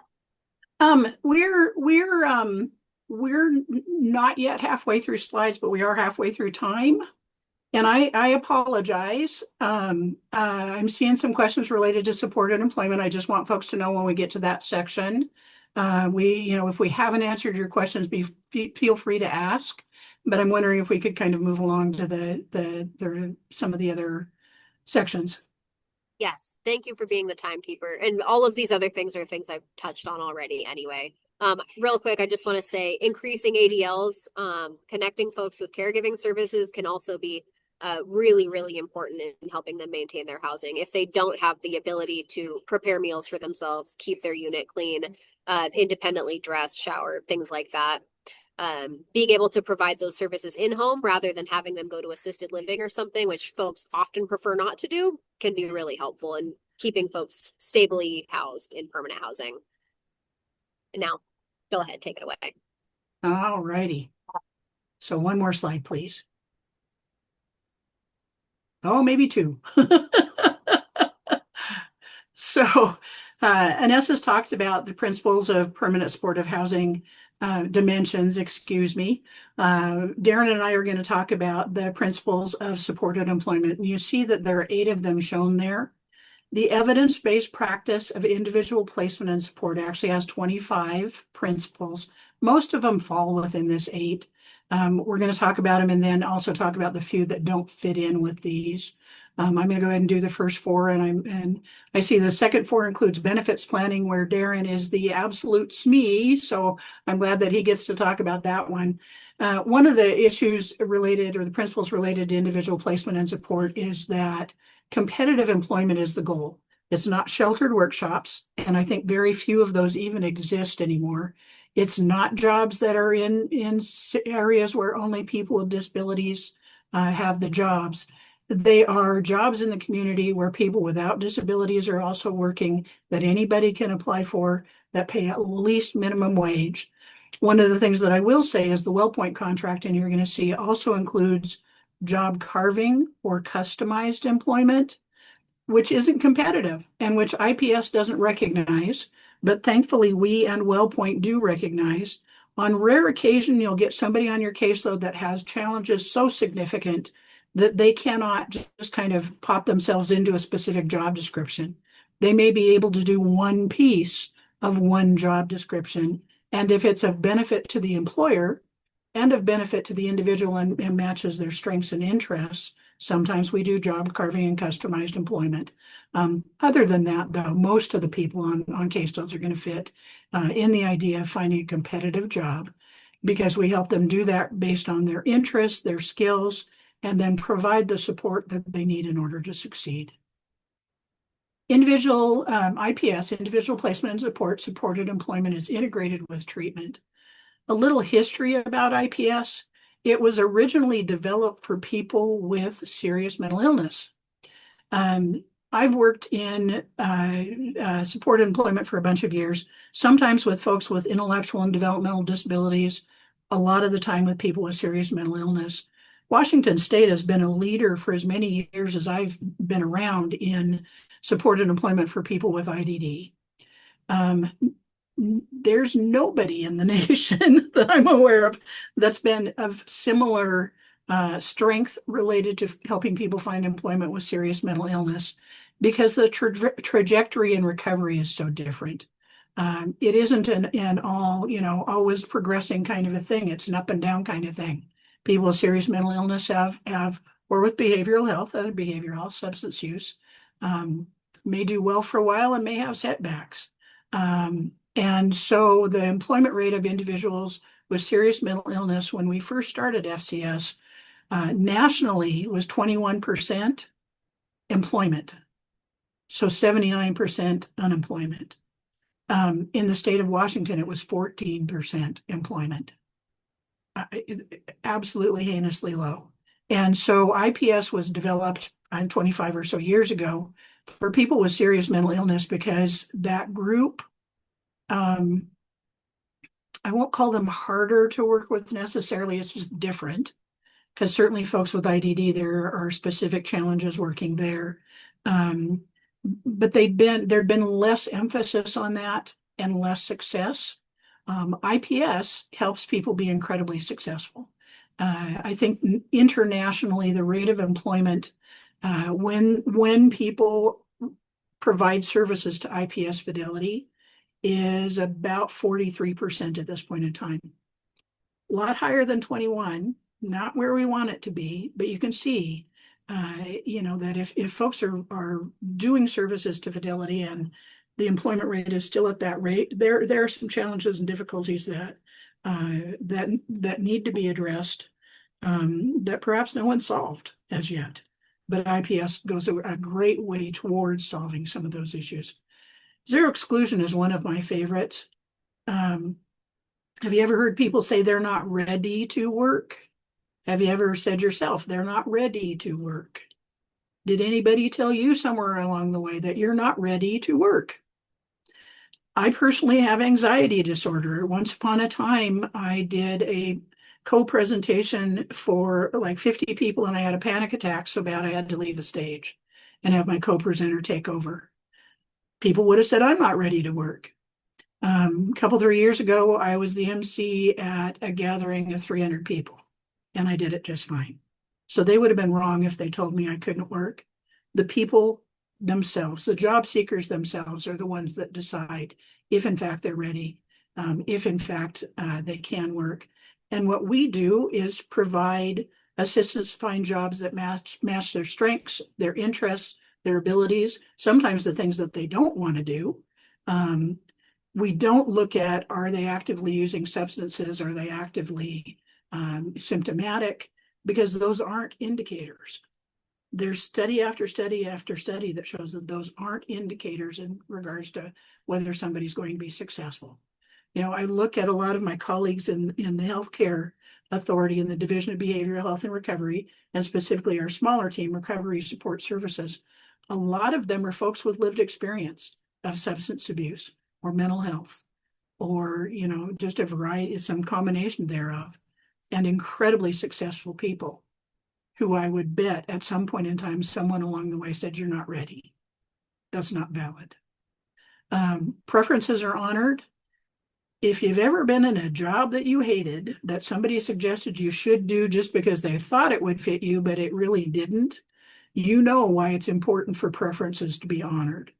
We're not yet halfway through slides, but we are halfway through time. And I apologize. I'm seeing some questions related to supported employment. I just want folks to know when we get to that section. If we haven't answered your questions, feel free to ask. But I'm wondering if we could kind of move along to some of the other sections. Yes, thank you for being the timekeeper. And all of these other things are things I've touched on already anyway. Real quick, I just want to say increasing ADLs, connecting folks with caregiving services can also be really, really important in helping them maintain their housing. If they don't have the ability to prepare meals for themselves, keep their unit clean, independently dress, shower, things like that. Being able to provide those services in-home rather than having them go to assisted living or something, which folks often prefer not to do, can be really helpful in keeping folks stably housed in permanent housing. And now, go ahead, take it away. All righty. So one more slide, please. Oh, maybe two. So Anessa's talked about the principles of permanent supportive housing dimensions, excuse me. Darren and I are going to talk about the principles of supported employment. And you see that there are 8 of them shown there. The evidence-based practice of individual placement and support actually has 25 principles. Most of them fall within this 8. We're going to talk about them and then also talk about the few that don't fit in with these. I'm going to go ahead and do the first 4, and I see the second 4 includes benefits planning, where Darren is the absolute SME, so I'm glad that he gets to talk about that one. One of the issues related, or the principles related to individual placement and support, is that competitive employment is the goal. It's not sheltered workshops, and I think very few of those even exist anymore. It's not jobs that are in areas where only people with disabilities have the jobs. They are jobs in the community where people without disabilities are also working, that anybody can apply for, that pay at least minimum wage. One of the things that I will say is the Wellpoint contract, and you're going to see, also includes job carving or customized employment, which isn't competitive and which IPS doesn't recognize, but thankfully we and Wellpoint do recognize. On rare occasion, you'll get somebody on your caseload that has challenges so significant that they cannot just kind of pop themselves into a specific job description. They may be able to do one piece of one job description, and if it's of benefit to the employer and of benefit to the individual and matches their strengths and interests, sometimes we do job carving and customized employment. Other than that, though, most of the people on caseloads are going to fit in the idea of finding a competitive job, because we help them do that based on their interests, their skills, and then provide the support that they need in order to succeed. Individual IPS, individual placement and support, supported employment is integrated with treatment. A little history about IPS. It was originally developed for people with serious mental illness. I've worked in supported employment for a bunch of years, sometimes with folks with intellectual and developmental disabilities, a lot of the time with people with serious mental illness. Washington State has been a leader for as many years as I've been around in supported employment for people with IDD. There's nobody in the nation that I'm aware of that's been of similar strength related to helping people find employment with serious mental illness, because the trajectory and recovery is so different. It isn't an all, always progressing kind of a thing. It's an up and down kind of thing. People with serious mental illness have, or with behavioral health, other behavioral health, substance use, may do well for a while and may have setbacks. And so the employment rate of individuals with serious mental illness when we first started FCS nationally was 21% employment. So 79% unemployment. In the state of Washington, it was 14% employment. Absolutely heinously low. And so IPS was developed 25 or so years ago for people with serious mental illness, because that group, I won't call them harder to work with necessarily, it's just different. Because certainly folks with IDD, there are specific challenges working there. But there'd been less emphasis on that and less success. IPS helps people be incredibly successful. I think internationally, the rate of employment, when people provide services to IPS Fidelity, is about 43% at this point in time. A lot higher than 21, not where we want it to be, but you can see, that if folks are doing services to Fidelity and the employment rate is still at that rate, there are some challenges and difficulties that need to be addressed, that perhaps no one's solved as yet. But IPS goes a great way towards solving some of those issues. Zero exclusion is one of my favorites. Have you ever heard people say they're not ready to work? Have you ever said yourself, they're not ready to work? Did anybody tell you somewhere along the way that you're not ready to work? I personally have anxiety disorder. Once upon a time, I did a co-presentation for like 50 people and I had a panic attack so bad I had to leave the stage and have my co-presenter take over. People would have said, I'm not ready to work. A couple, 3 years ago, I was the MC at a gathering of 300 people, and I did it just fine. So they would have been wrong if they told me I couldn't work. The people themselves, the job seekers themselves, are the ones that decide if in fact they're ready, if in fact they can work. And what we do is provide assistance to find jobs that match their strengths, their interests, their abilities, sometimes the things that they don't want to do. We don't look at, are they actively using substances? Are they actively symptomatic? Because those aren't indicators. There's study after study after study that shows that those aren't indicators in regards to whether somebody's going to be successful. I look at a lot of my colleagues in the healthcare authority in the Division of Behavioral Health and Recovery, and specifically our smaller team, Recovery Support Services. A lot of them are folks with lived experience of substance abuse or mental health, or, just a variety, some combination thereof, and incredibly successful people who I would bet at some point in time, someone along the way said, you're not ready. That's not valid. Preferences are honored. If you've ever been in a job that you hated, that somebody suggested you should do just because they thought it would fit you, but it really didn't, you know why it's important for preferences to be honored.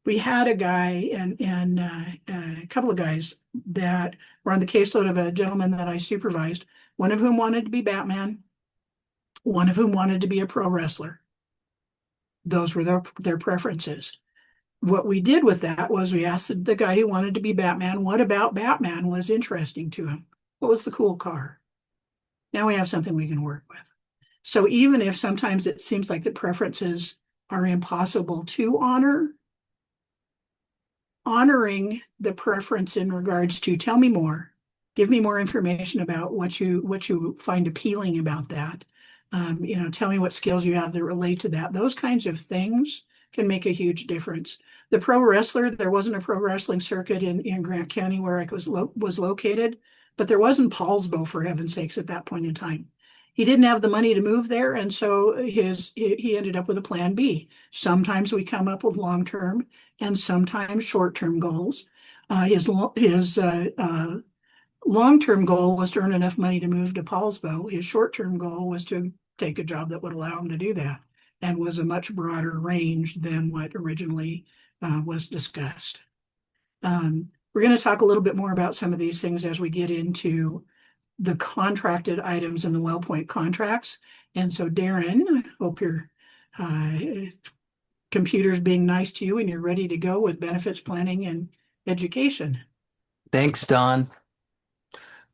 We had a guy and a couple of guys that were on the caseload of a gentleman that I supervised, one of whom wanted to be Batman, one of whom wanted to be a pro wrestler. Those were their preferences. What we did with that was we asked the guy who wanted to be Batman, what about Batman was interesting to him? What was the cool car? Now we have something we can work with. So even if sometimes it seems like the preferences are impossible to honor. Honoring the preference in regards to tell me more, give me more information about what you find appealing about that. Tell me what skills you have that relate to that. Those kinds of things can make a huge difference. The pro wrestler, there wasn't a pro wrestling circuit in Grant County where I was located, but there was in Paulsbo, for heaven's sakes, at that point in time. He didn't have the money to move there, and so he ended up with a plan B. Sometimes we come up with long-term and sometimes short-term goals. His long-term goal was to earn enough money to move to Paulsbo. His short-term goal was to take a job that would allow him to do that, and was a much broader range than what originally was discussed. We're going to talk a little bit more about some of these things as we get into the contracted items in the Wellpoint contracts. And so Darren, I hope your computer's being nice to you and you're ready to go with benefits planning and education. Thanks, Don.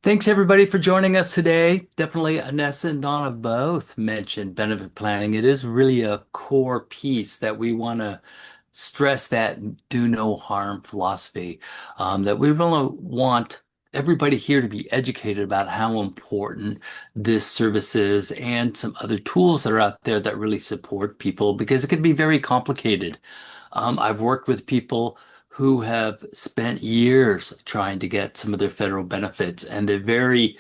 Thanks, everybody, for joining us today. Definitely, Anessa and Donna both mentioned benefit planning. It is really a core piece that we want to stress, that do no harm philosophy, that we really want everybody here to be educated about how important this service is, and some other tools that are out there that really support people, because it can be very complicated. I've worked with people who have spent years trying to get some of their federal benefits, and they're very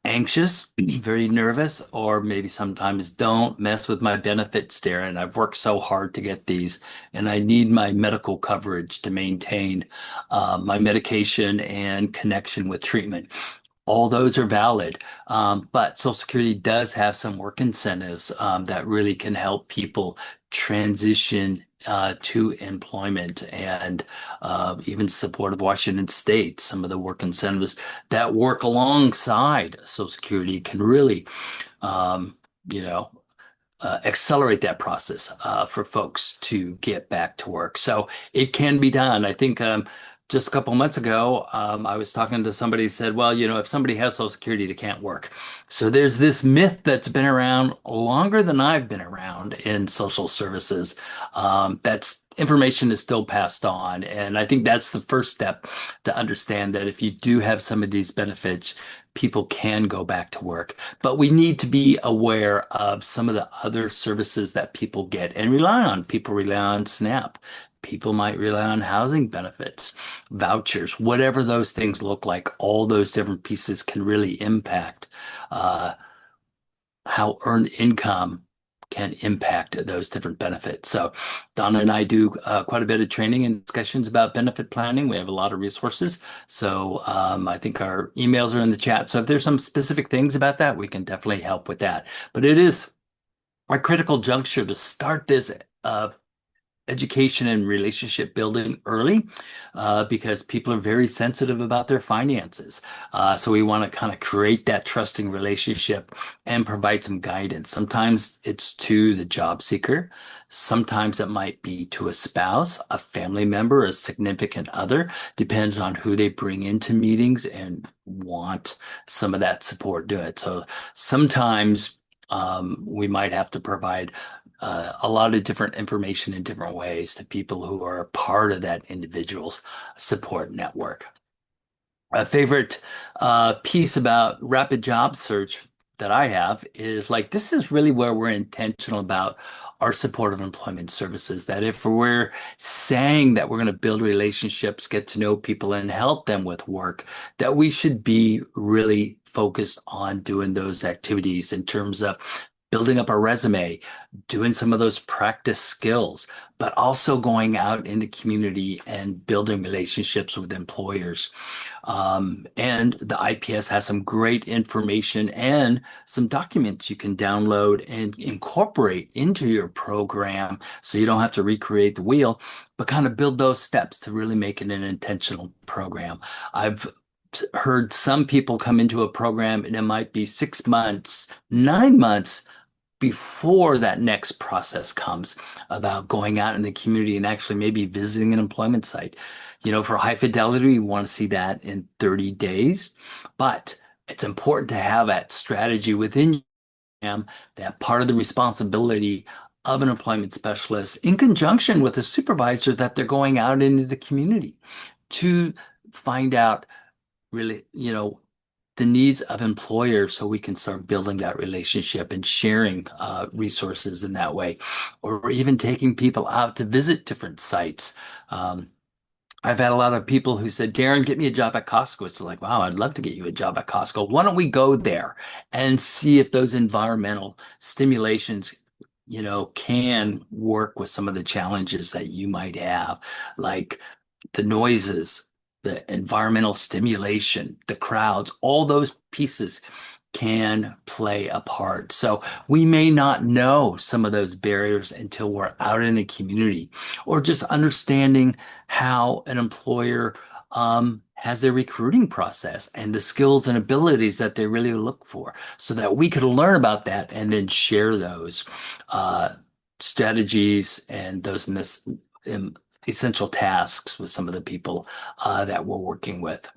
anxious, very nervous, or maybe sometimes don't mess with my benefits, Darren. I've worked so hard to get these, and I need my medical coverage to maintain my medication and connection with treatment. All those are valid, but Social Security does have some work incentives that really can help people transition to employment, and even support of Washington State. Some of the work incentives that work alongside Social Security can really, accelerate that process for folks to get back to work. So it can be done. I think just a couple of months ago, I was talking to somebody who said, well, if somebody has Social Security, they can't work. So there's this myth that's been around longer than I've been around in social services. That's information is still passed on. And I think that's the first step, to understand that if you do have some of these benefits, people can go back to work. But we need to be aware of some of the other services that people get and rely on. People rely on SNAP. People might rely on housing benefits, vouchers, whatever those things look like. All those different pieces can really impact how earned income can impact those different benefits. So Donna and I do quite a bit of training and discussions about benefit planning. We have a lot of resources. So I think our emails are in the chat. So if there's some specific things about that, we can definitely help with that. But it is a critical juncture to start this education and relationship building early, because people are very sensitive about their finances. So we want to kind of create that trusting relationship and provide some guidance. Sometimes it's to the job seeker. Sometimes it might be to a spouse, a family member, a significant other. Depends on who they bring into meetings and want some of that support to it. So sometimes we might have to provide a lot of different information in different ways to people who are part of that individual's support network. A favorite piece about rapid job search that I have is, like, this is really where we're intentional about our supportive employment services. That if we're saying that we're going to build relationships, get to know people, and help them with work, that we should be really focused on doing those activities in terms of building up our resume, doing some of those practice skills, but also going out in the community and building relationships with employers. And the IPS has some great information and some documents you can download and incorporate into your program, so you don't have to recreate the wheel, but kind of build those steps to really make it an intentional program. I've heard some people come into a program and it might be 6 months, 9 months before that next process comes about going out in the community and actually maybe visiting an employment site. For high fidelity, we want to see that in 30 days, but it's important to have that strategy within you, that part of the responsibility of an employment specialist in conjunction with a supervisor that they're going out into the community to find out really, the needs of employers so we can start building that relationship and sharing resources in that way, or even taking people out to visit different sites. I've had a lot of people who said, Darren, get me a job at Costco. It's like, wow, I'd love to get you a job at Costco. Why don't we go there and see if those environmental stimulations, can work with some of the challenges that you might have, like the noises, the environmental stimulation, the crowds, all those pieces can play a part. So we may not know some of those barriers until we're out in the community, or just understanding how an employer has their recruiting process and the skills and abilities that they really look for, so that we could learn about that and then share those strategies and those essential tasks with some of the people that we're working with.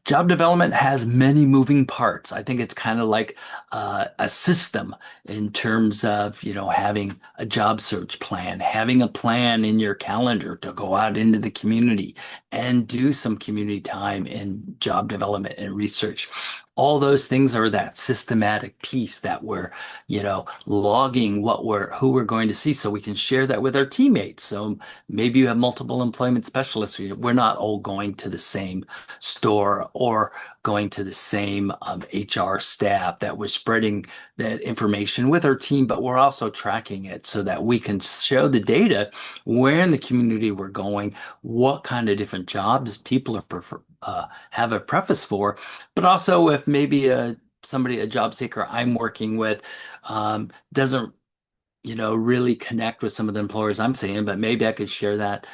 Job development has many moving parts. I think it's kind of like a system in terms of, having a job search plan, having a plan in your calendar to go out into the community and do some community time in job development and research. All those things are that systematic piece that we're, logging who we're going to see, so we can share that with our teammates. So maybe you have multiple employment specialists. We're not all going to the same store or going to the same HR staff, that we're spreading that information with our team, but we're also tracking it so that we can show the data where in the community we're going, what kind of different jobs people are have a preface for, but also if maybe a job seeker I'm working with doesn't really connect with some of the employers I'm seeing, but maybe I could share that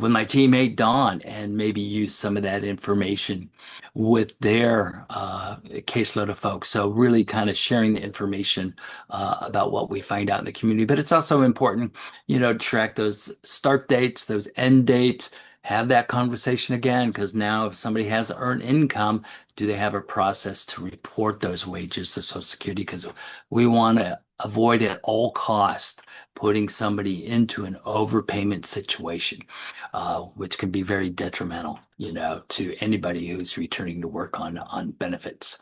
with my teammate Dawn and maybe use some of that information with their caseload of folks. So really kind of sharing the information about what we find out in the community. But it's also important, to track those start dates, those end dates, have that conversation again, because now if somebody has earned income, do they have a process to report those wages to Social Security? Because we want to avoid at all costs putting somebody into an overpayment situation, which can be very detrimental, to anybody who's returning to work on benefits.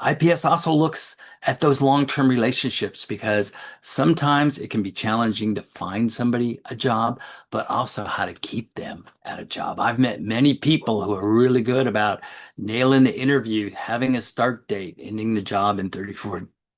IPS also looks at those long-term relationships, because sometimes it can be challenging to find somebody a job, but also how to keep them at a job. I've met many people who are really good about nailing the interview, having a start date, ending the job in 30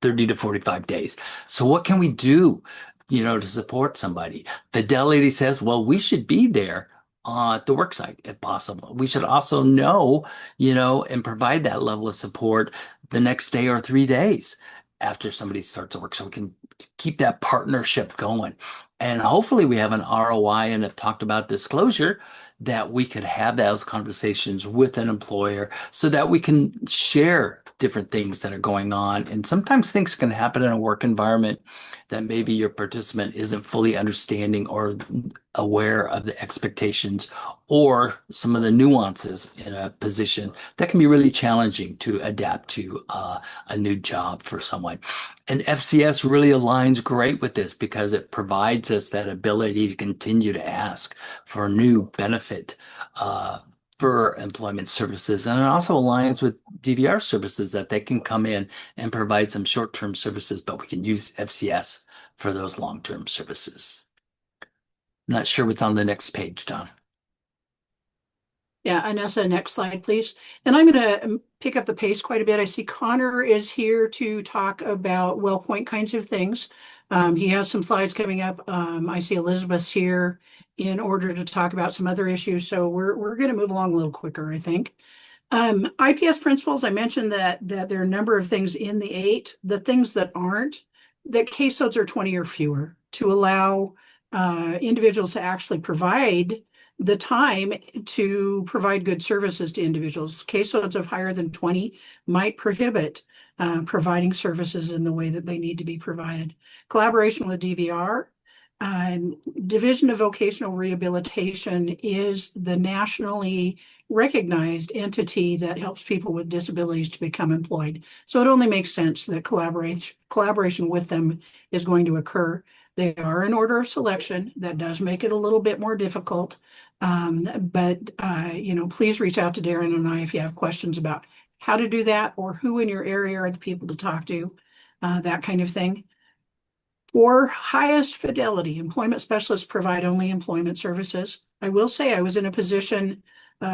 to 45 days. So what can we do, to support somebody? Fidelity says, well, we should be there at the worksite if possible. We should also know, and provide that level of support the next day or 3 days after somebody starts to work, so we can keep that partnership going. And hopefully we have an ROI and have talked about disclosure, that we could have those conversations with an employer so that we can share different things that are going on. And sometimes things can happen in a work environment that maybe your participant isn't fully understanding or aware of the expectations or some of the nuances in a position that can be really challenging to adapt to a new job for someone. And FCS really aligns great with this, because it provides us that ability to continue to ask for a new benefit for employment services. And it also aligns with DVR services, that they can come in and provide some short-term services, but we can use FCS for those long-term services. Not sure what's on the next page, Don. Yeah, Anessa, next slide, please. And I'm going to pick up the pace quite a bit. I see Connor is here to talk about Wellpoint kinds of things. He has some slides coming up. I see Elizabeth's here in order to talk about some other issues. So we're going to move along a little quicker, I think. IPS principles, I mentioned that there are a number of things in the 8. The things that aren't, that caseloads are 20 or fewer, to allow individuals to actually provide the time to provide good services to individuals. Caseloads of higher than 20 might prohibit providing services in the way that they need to be provided. Collaboration with DVR, Division of Vocational Rehabilitation is the nationally recognized entity that helps people with disabilities to become employed. So it only makes sense that collaboration with them is going to occur. They are in order of selection. That does make it a little bit more difficult. Please reach out to Darren and I if you have questions about how to do that or who in your area are the people to talk to, that kind of thing. For highest fidelity, employment specialists provide only employment services. I will say I was in a position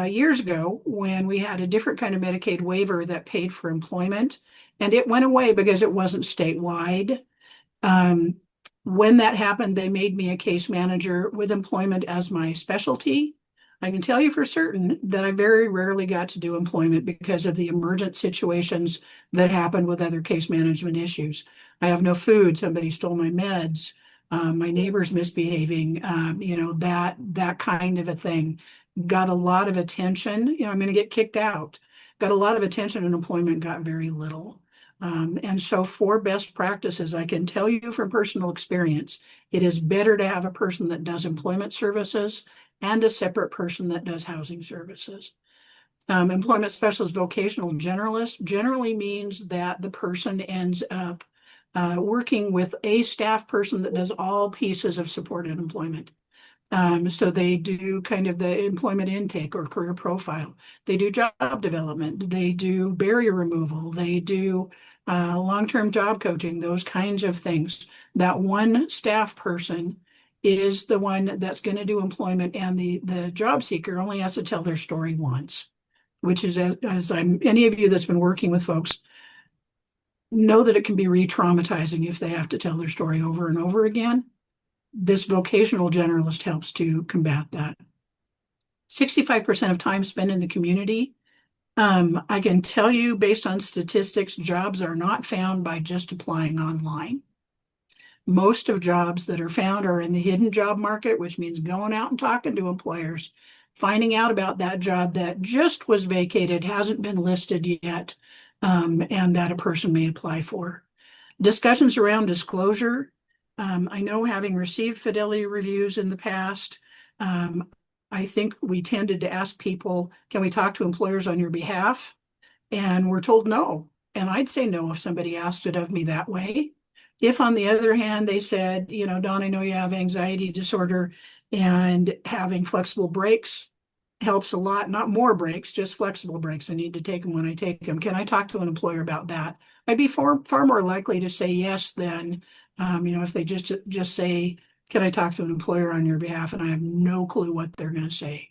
years ago when we had a different kind of Medicaid waiver that paid for employment, and it went away because it wasn't statewide. When that happened, they made me a case manager with employment as my specialty. I can tell you for certain that I very rarely got to do employment because of the emergent situations that happened with other case management issues. I have no food, somebody stole my meds, my neighbor's misbehaving, that kind of a thing. Got a lot of attention, I'm going to get kicked out. Got a lot of attention and employment got very little. And so for best practices, I can tell you from personal experience, it is better to have a person that does employment services and a separate person that does housing services. Employment specialist vocational generalist generally means that the person ends up working with a staff person that does all pieces of supported employment. So they do kind of the employment intake or career profile. They do job development. They do barrier removal. They do long-term job coaching, those kinds of things. That one staff person is the one that's going to do employment, and the job seeker only has to tell their story once, which is, any of you that's been working with folks know that it can be re-traumatizing if they have to tell their story over and over again. This vocational generalist helps to combat that. 65% of time spent in the community. I can tell you based on statistics, jobs are not found by just applying online. Most of jobs that are found are in the hidden job market, which means going out and talking to employers, finding out about that job that just was vacated, hasn't been listed yet, and that a person may apply for. Discussions around disclosure. I know, having received fidelity reviews in the past, I think we tended to ask people, can we talk to employers on your behalf? And we're told no. And I'd say no if somebody asked it of me that way. If, on the other hand, they said, Dawn, I know you have anxiety disorder, and having flexible breaks helps a lot. Not more breaks, just flexible breaks. I need to take them when I take them. Can I talk to an employer about that? I'd be far more likely to say yes than, if they just say, can I talk to an employer on your behalf? And I have no clue what they're going to say.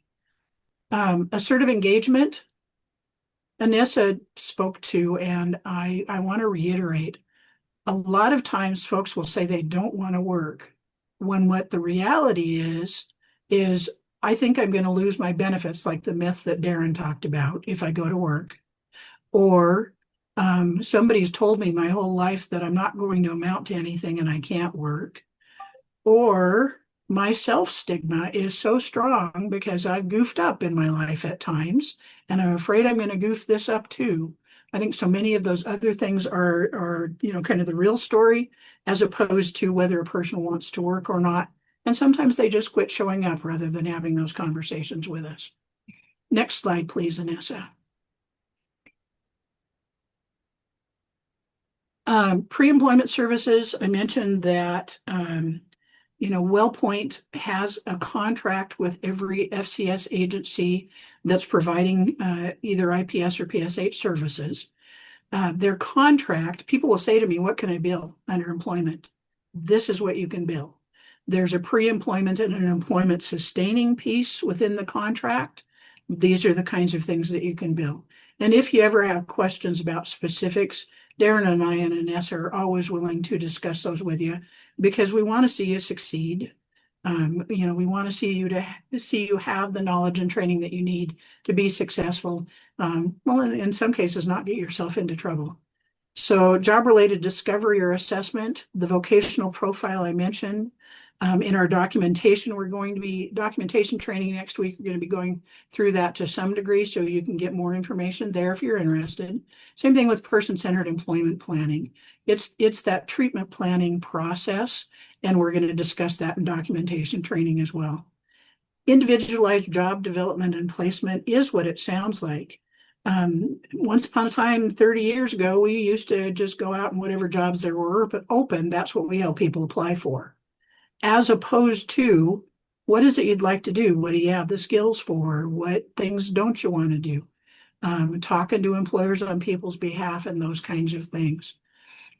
Assertive engagement, Anessa spoke to, and I want to reiterate, a lot of times folks will say they don't want to work when what the reality is I think I'm going to lose my benefits, like the myth that Darren talked about, if I go to work. Or somebody's told me my whole life that I'm not going to amount to anything and I can't work. Or my self-stigma is so strong because I've goofed up in my life at times, and I'm afraid I'm going to goof this up too. I think so many of those other things are kind of the real story, as opposed to whether a person wants to work or not. And sometimes they just quit showing up rather than having those conversations with us. Next slide, please, Anessa. Pre-employment services, I mentioned that Wellpoint has a contract with every FCS agency that's providing either IPS or PSH services. Their contract, people will say to me, what can I bill under employment? This is what you can bill. There's a pre-employment and an employment sustaining piece within the contract. These are the kinds of things that you can bill. And if you ever have questions about specifics, Darren and I and Anessa are always willing to discuss those with you, because we want to see you succeed. We want to see you have the knowledge and training that you need to be successful. In some cases, not get yourself into trouble. So job-related discovery or assessment, the vocational profile I mentioned, In our documentation, we're going to be documentation training next week. We're going to be going through that to some degree so you can get more information there if you're interested. Same thing with person-centered employment planning. It's that treatment planning process, and we're going to discuss that in documentation training as well. Individualized job development and placement is what it sounds like. Once upon a time, 30 years ago, we used to just go out and whatever jobs there were open, that's what we help people apply for. As opposed to, what is it you'd like to do? What do you have the skills for? What things don't you want to do? Talking to employers on people's behalf and those kinds of things.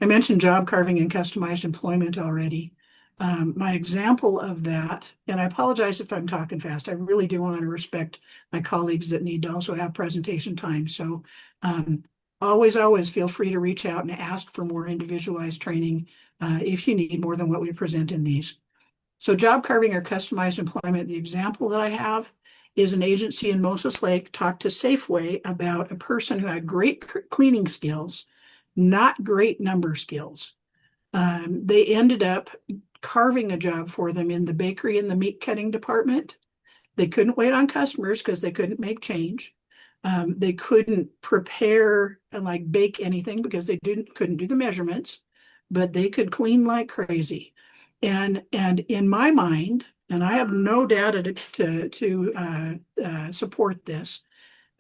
I mentioned job carving and customized employment already. My example of that, and I apologize if I'm talking fast, I really do want to respect my colleagues that need to also have presentation time. So always feel free to reach out and ask for more individualized training if you need more than what we present in these. So job carving or customized employment, the example that I have is an agency in Moses Lake talked to Safeway about a person who had great cleaning skills, not great number skills. They ended up carving a job for them in the bakery and the meat cutting department. They couldn't wait on customers because they couldn't make change. They couldn't prepare and like bake anything because they couldn't do the measurements, but they could clean like crazy. And in my mind, and I have no data to support this,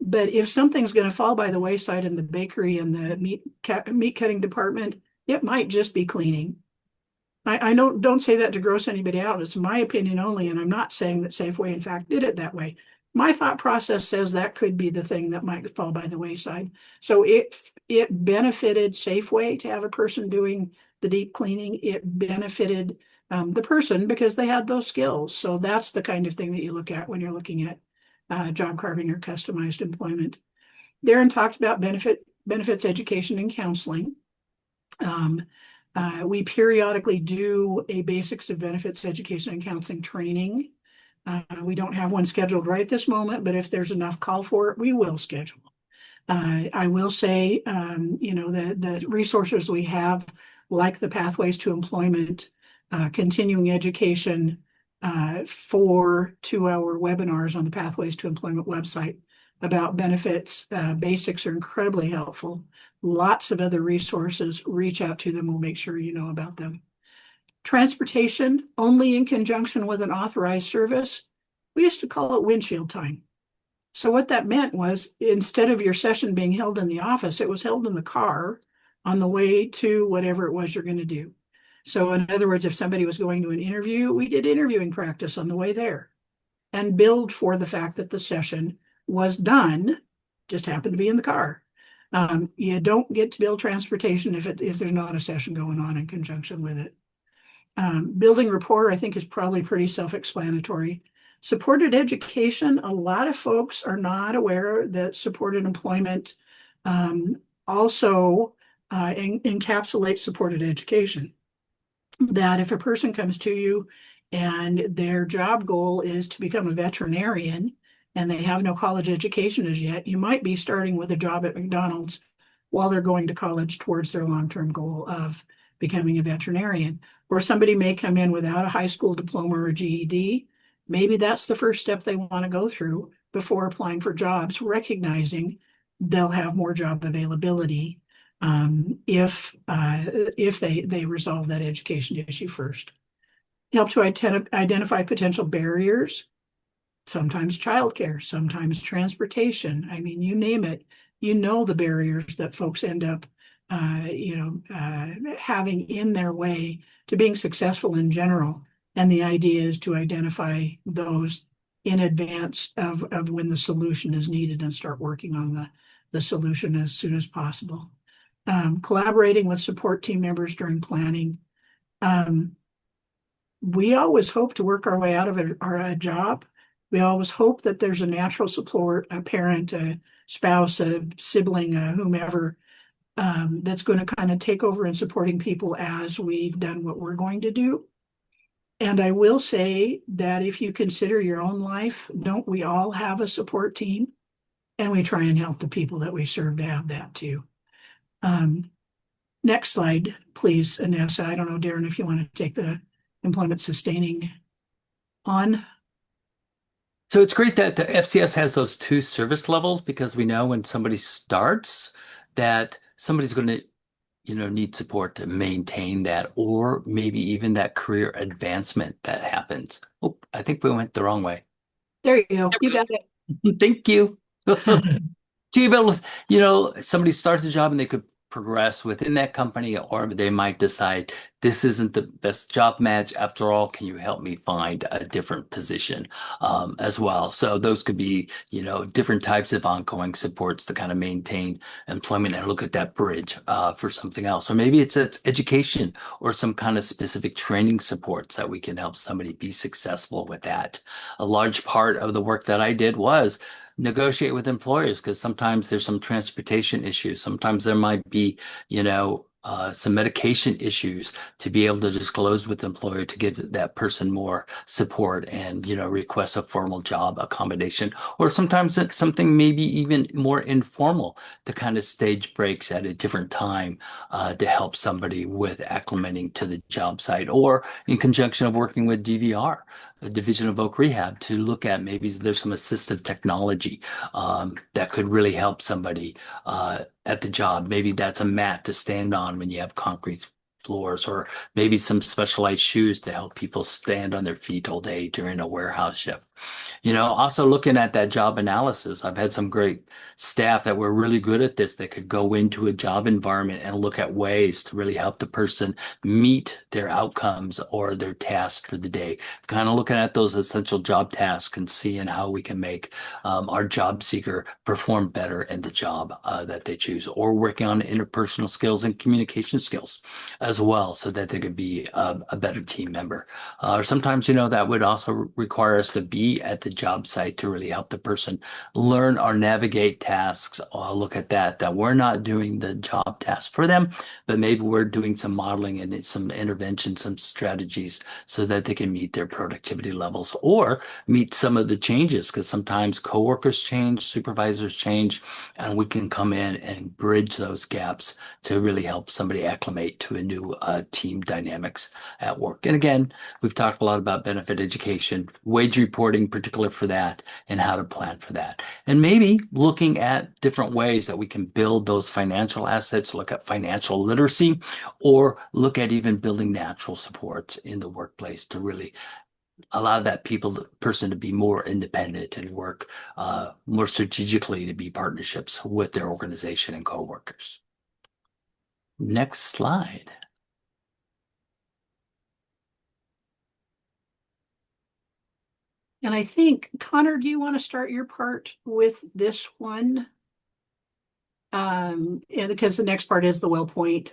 but if something's going to fall by the wayside in the bakery and the meat cutting department, it might just be cleaning. I don't say that to gross anybody out. It's my opinion only, and I'm not saying that Safeway, in fact, did it that way. My thought process says that could be the thing that might fall by the wayside. So it benefited Safeway to have a person doing the deep cleaning. It benefited the person because they had those skills. So that's the kind of thing that you look at when you're looking at job carving or customized employment. Darren talked about benefits education and counseling. We periodically do a basics of benefits education and counseling training. We don't have one scheduled right this moment, but if there's enough call for it, we will schedule. I will say, the resources we have, like the Pathways to Employment, continuing education, 4 2-hour webinars on the Pathways to Employment website about benefits. Basics are incredibly helpful. Lots of other resources. Reach out to them. We'll make sure you know about them. Transportation, only in conjunction with an authorized service. We used to call it windshield time. So what that meant was, instead of your session being held in the office, it was held in the car on the way to whatever it was you're going to do. So in other words, if somebody was going to an interview, we did interviewing practice on the way there and billed for the fact that the session was done, just happened to be in the car. You don't get to bill transportation if there's not a session going on in conjunction with it. Building rapport, I think, is probably pretty self-explanatory. Supported education, a lot of folks are not aware that supported employment also encapsulates supported education. That if a person comes to you and their job goal is to become a veterinarian and they have no college education as yet, you might be starting with a job at McDonald's while they're going to college towards their long-term goal of becoming a veterinarian. Or somebody may come in without a high school diploma or GED. Maybe that's the first step they want to go through before applying for jobs, recognizing they'll have more job availability if they resolve that education issue first. Help to identify potential barriers, sometimes childcare, sometimes transportation. I mean, you name it, the barriers that folks end up having in their way to being successful in general. And the idea is to identify those in advance of when the solution is needed and start working on the solution as soon as possible. Collaborating with support team members during planning. We always hope to work our way out of a job. We always hope that there's a natural support, a parent, a spouse, a sibling, whomever, that's going to kind of take over in supporting people as we've done what we're going to do. And I will say that if you consider your own life, don't we all have a support team? And we try and help the people that we serve to have that too. Next slide, please, Anessa. I don't know, Darren, if you want to take the employment sustaining on. So it's great that the FCS has those two service levels, because we know when somebody starts that somebody's going to, need support to maintain that, or maybe even that career advancement that happens. Oh, I think we went the wrong way. There you go. You got it. Thank you. To be able to, somebody starts a job and they could progress within that company, or they might decide this isn't the best job match after all. Can you help me find a different position as well? So those could be, different types of ongoing supports to kind of maintain employment and look at that bridge for something else. Or maybe it's education or some kind of specific training supports that we can help somebody be successful with that. A large part of the work that I did was negotiate with employers, because sometimes there's some transportation issues. Sometimes there might be, some medication issues, to be able to disclose with the employer to give that person more support and, request a formal job accommodation. Or sometimes it's something maybe even more informal, to kind of stage breaks at a different time to help somebody with acclimating to the job site, or in conjunction of working with DVR, the Division of Voc Rehab, to look at maybe there's some assistive technology that could really help somebody at the job. Maybe that's a mat to stand on when you have concrete floors, or maybe some specialized shoes to help people stand on their feet all day during a warehouse shift. Also looking at that job analysis, I've had some great staff that were really good at this, that could go into a job environment and look at ways to really help the person meet their outcomes or their tasks for the day. Kind of looking at those essential job tasks and seeing how we can make our job seeker perform better in the job that they choose, or working on interpersonal skills and communication skills as well, so that they could be a better team member. Or sometimes, that would also require us to be at the job site to really help the person learn or navigate tasks. Look at that we're not doing the job task for them, but maybe we're doing some modeling and some intervention, some strategies, so that they can meet their productivity levels, or meet some of the changes, because sometimes coworkers change, supervisors change, and we can come in and bridge those gaps to really help somebody acclimate to a new team dynamics at work. And again, we've talked a lot about benefit education, wage reporting, particular for that, and how to plan for that. And maybe looking at different ways that we can build those financial assets, look at financial literacy, or look at even building natural supports in the workplace to really allow that person to be more independent and work more strategically to be partnerships with their organization and coworkers. Next slide. And I think, Connor, do you want to start your part with this one? And because the next part is the Wellpoint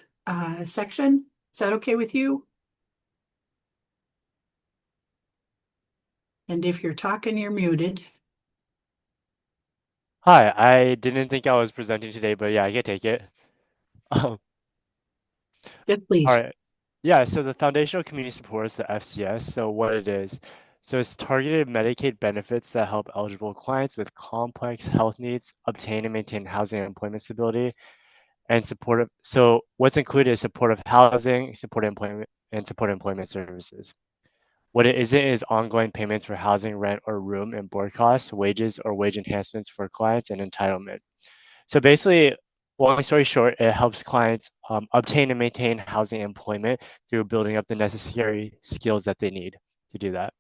section. Is that okay with you? And if you're talking, you're muted. Hi, I didn't think I was presenting today, but yeah, I can take it. All Yes, please. right. Yeah, so the Foundational Community Supports, the FCS, so what it is. So it's targeted Medicaid benefits that help eligible clients with complex health needs obtain and maintain housing and employment stability, and supportive. So what's included is supportive housing, supportive employment, and supportive employment services. What it isn't is ongoing payments for housing, rent, or room and board costs, wages, or wage enhancements for clients, and entitlement. So basically, long story short, it helps clients obtain and maintain housing and employment through building up the necessary skills that they need to do that.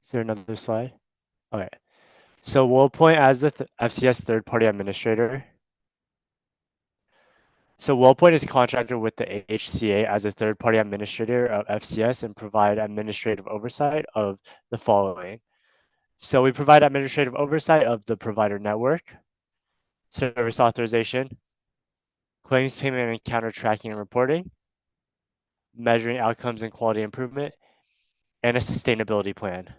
Is there another slide? Okay. So Wellpoint as the FCS Third Party Administrator. So Wellpoint is contracted with the AHCA as a third party administrator of FCS and provide administrative oversight of the following. So we provide administrative oversight of the provider network, service authorization, claims payment and counter tracking and reporting, measuring outcomes and quality improvement, and a sustainability plan.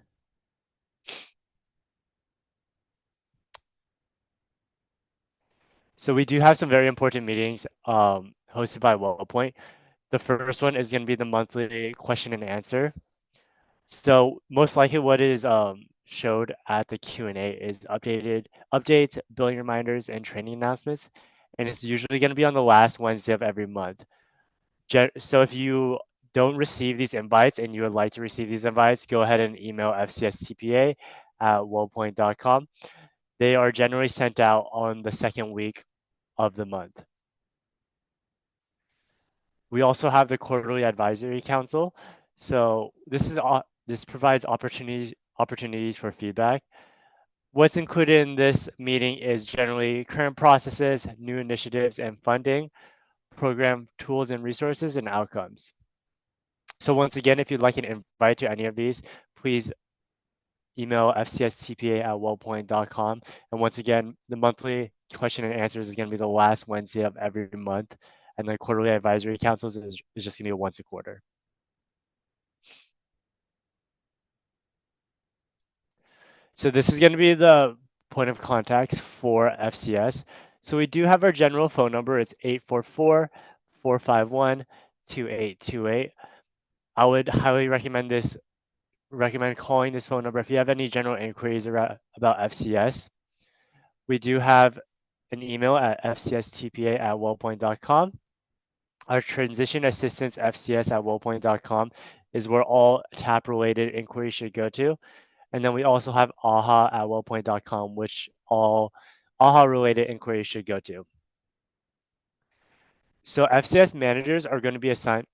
So we do have some very important meetings hosted by Wellpoint. The first one is going to be the monthly question and answer. So most likely what is showed at the Q&A is updates, billing reminders, and training announcements. And it's usually going to be on the last Wednesday of every month. So if you don't receive these invites and you would like to receive these invites, go ahead and email fcstpa@wellpoint.com. They are generally sent out on the second week of the month. We also have the quarterly advisory council. So this provides opportunities for feedback. What's included in this meeting is generally current processes, new initiatives and funding, program tools and resources, and outcomes. So once again, if you'd like an invite to any of these, please email fcstpa@wellpoint.com. And once again, the monthly question and answers is going to be the last Wednesday of every month. And the quarterly advisory councils is just going to be once a quarter. So this is going to be the point of contact for FCS. So we do have our general phone number. It's 844-451-2828. I would highly recommend calling this phone number if you have any general inquiries about FCS. We do have an email at fcstpa@wellpoint.com. Our transition assistance fcs@wellpoint.com is where all TAP related inquiries should go to. And then we also have AHA@wellpoint.com, which all AHA related inquiries should go to. So FCS managers are going to be assigned,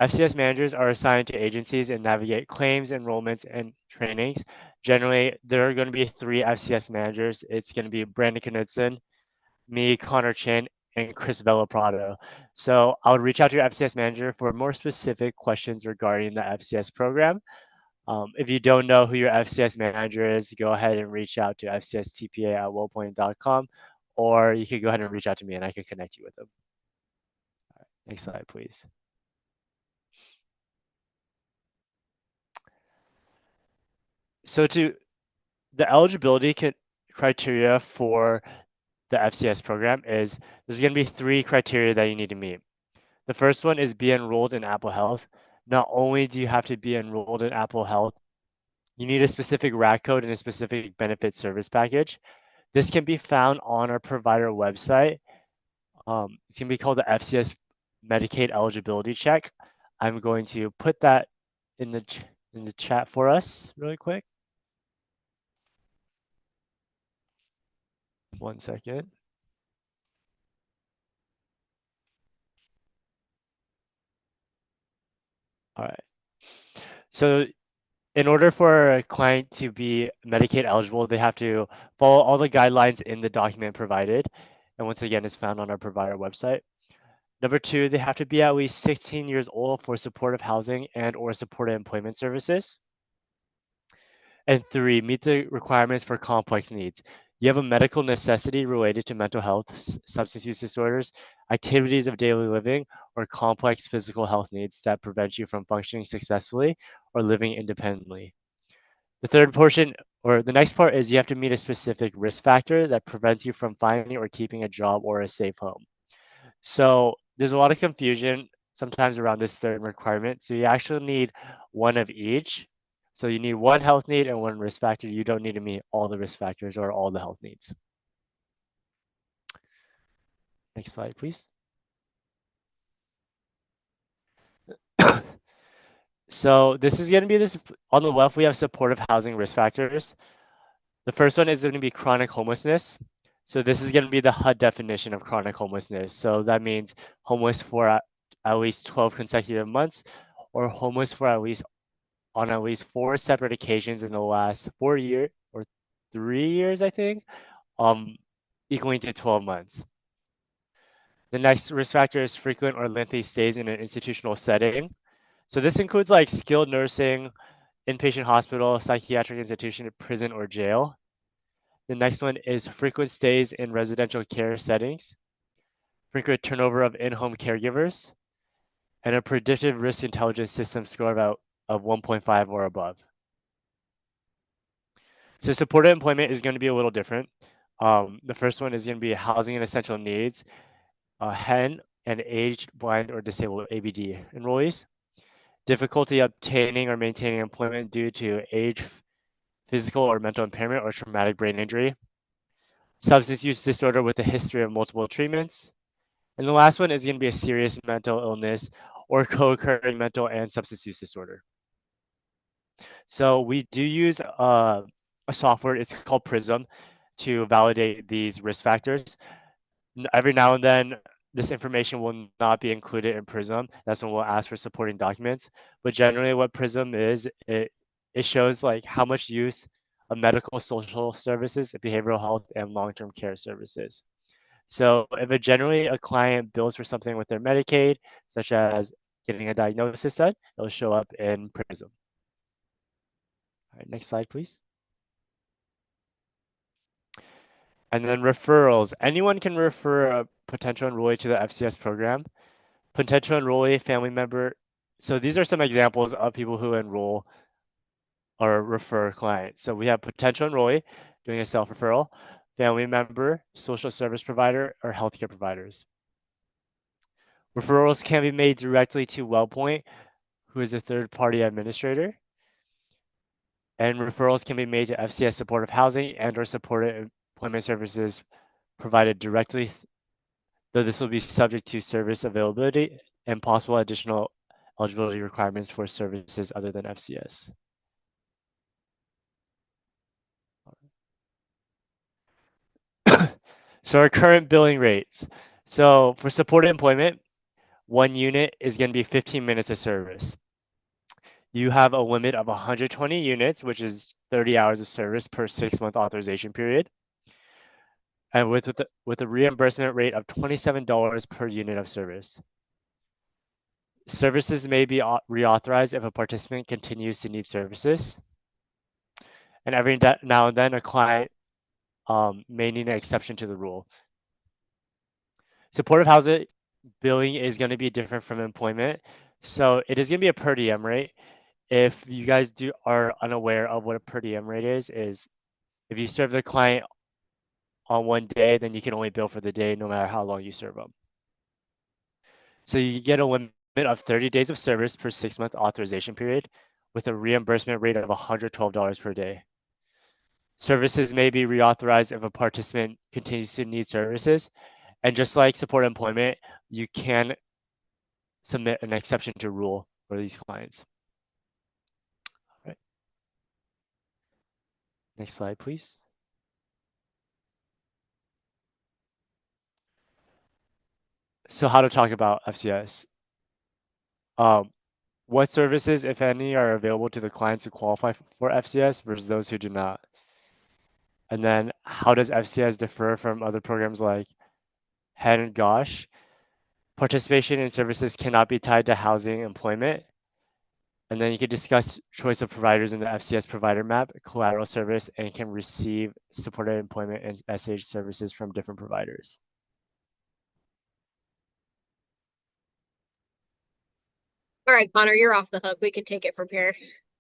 FCS managers are assigned to agencies and navigate claims, enrollments, and trainings. Generally, there are going to be 3 FCS managers. It's going to be Brandon Knudsen, me, Connor Chin, and Chris Villaprado. So I would reach out to your FCS manager for more specific questions regarding the FCS program. If you don't know who your FCS manager is, go ahead and reach out to fcstpa@wellpoint.com, or you can go ahead and reach out to me and I can connect you with them. All right, next slide, please. So the eligibility criteria for the FCS program is there's going to be 3 criteria that you need to meet. The first one is be enrolled in Apple Health. Not only do you have to be enrolled in Apple Health, you need a specific RAC code and a specific benefit service package. This can be found on our provider website. It's going to be called the FCS Medicaid Eligibility Check. I'm going to put that in the chat for us really quick. One second. All right. So in order for a client to be Medicaid eligible, they have to follow all the guidelines in the document provided. And once again, it's found on our provider website. Number 2, they have to be at least 16 years old for supportive housing and or supported employment services. And 3, meet the requirements for complex needs. You have a medical necessity related to mental health, substance use disorders, activities of daily living, or complex physical health needs that prevent you from functioning successfully or living independently. The third portion, or the next part, is you have to meet a specific risk factor that prevents you from finding or keeping a job or a safe home. So there's a lot of confusion sometimes around this third requirement. So you actually need one of each. So you need one health need and one risk factor. You don't need to meet all the risk factors or all the health needs. Next slide, please. So this is going to be on the left, we have supportive housing risk factors. The first one is going to be chronic homelessness. So this is going to be the HUD definition of chronic homelessness. So that means homeless for at least 12 consecutive months, or homeless for on at least 4 separate occasions in the last 4 years or 3 years, I think, equaling to 12 months. The next risk factor is frequent or lengthy stays in an institutional setting. So this includes like skilled nursing, inpatient hospital, psychiatric institution, prison, or jail. The next one is frequent stays in residential care settings, frequent turnover of in-home caregivers, and a predictive risk intelligence system score of 1.5 or above. So supported employment is going to be a little different. The first one is going to be housing and essential needs, HEN, and aged, blind, or disabled ABD enrollees. Difficulty obtaining or maintaining employment due to age, physical or mental impairment, or traumatic brain injury. Substance use disorder with a history of multiple treatments. And the last one is going to be a serious mental illness or co-occurring mental and substance use disorder. So we do use a software, it's called Prism, to validate these risk factors. Every now and then, this information will not be included in Prism. That's when we'll ask for supporting documents. But generally what Prism is, it shows like how much use of medical social services, behavioral health, and long-term care services. So if generally a client bills for something with their Medicaid, such as getting a diagnosis done, it'll show up in Prism. All right, next slide, please. And then referrals. Anyone can refer a potential enrollee to the FCS program. Potential enrollee, family member. So these are some examples of people who enroll or refer clients. So we have potential enrollee doing a self-referral, family member, social service provider, or healthcare providers. Referrals can be made directly to Wellpoint, who is a third-party administrator. And referrals can be made to FCS supportive housing and or supported employment services provided directly, though this will be subject to service availability and possible additional eligibility requirements for services other than FCS. So our current billing rates. So for supported employment, 1 unit is going to be 15 minutes of service. You have a limit of 120 units, which is 30 hours of service per 6-month authorization period. And with a reimbursement rate of $27 per unit of service. Services may be reauthorized if a participant continues to need services. And every now and then a client may need an exception to the rule. Supportive housing billing is going to be different from employment. So it is going to be a per diem rate. If you guys are unaware of what a per diem rate is if you serve the client on one day, then you can only bill for the day no matter how long you serve them. So you get a limit of 30 days of service per 6-month authorization period with a reimbursement rate of $112 per day. Services may be reauthorized if a participant continues to need services. And just like support employment, you can submit an exception to rule for these clients. All right. Next slide, please. So how to talk about FCS. What services, if any, are available to the clients who qualify for FCS versus those who do not? And then how does FCS differ from other programs like HAAH and GOSH? Participation in services cannot be tied to housing employment. And then you can discuss choice of providers in the FCS provider map, collateral service, and can receive supported employment and SH services from different providers. All right, Connor, you're off the hook. We can take it from here.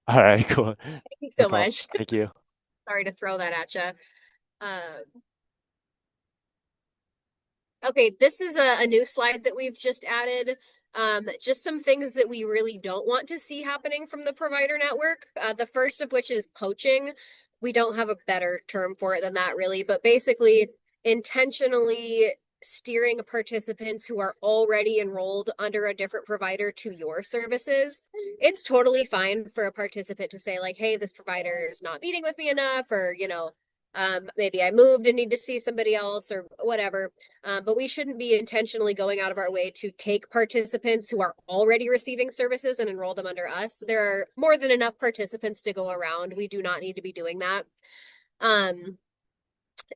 All right, cool. Thank you so much. Thank you. Sorry to throw that at you. Okay, this is a new slide that we've just added. Just some things that we really don't want to see happening from the provider network. The first of which is poaching. We don't have a better term for it than that, really, but basically intentionally steering participants who are already enrolled under a different provider to your services. It's totally fine for a participant to say like, hey, this provider is not meeting with me enough, or, maybe I moved and need to see somebody else or whatever. But we shouldn't be intentionally going out of our way to take participants who are already receiving services and enroll them under us. There are more than enough participants to go around. We do not need to be doing that.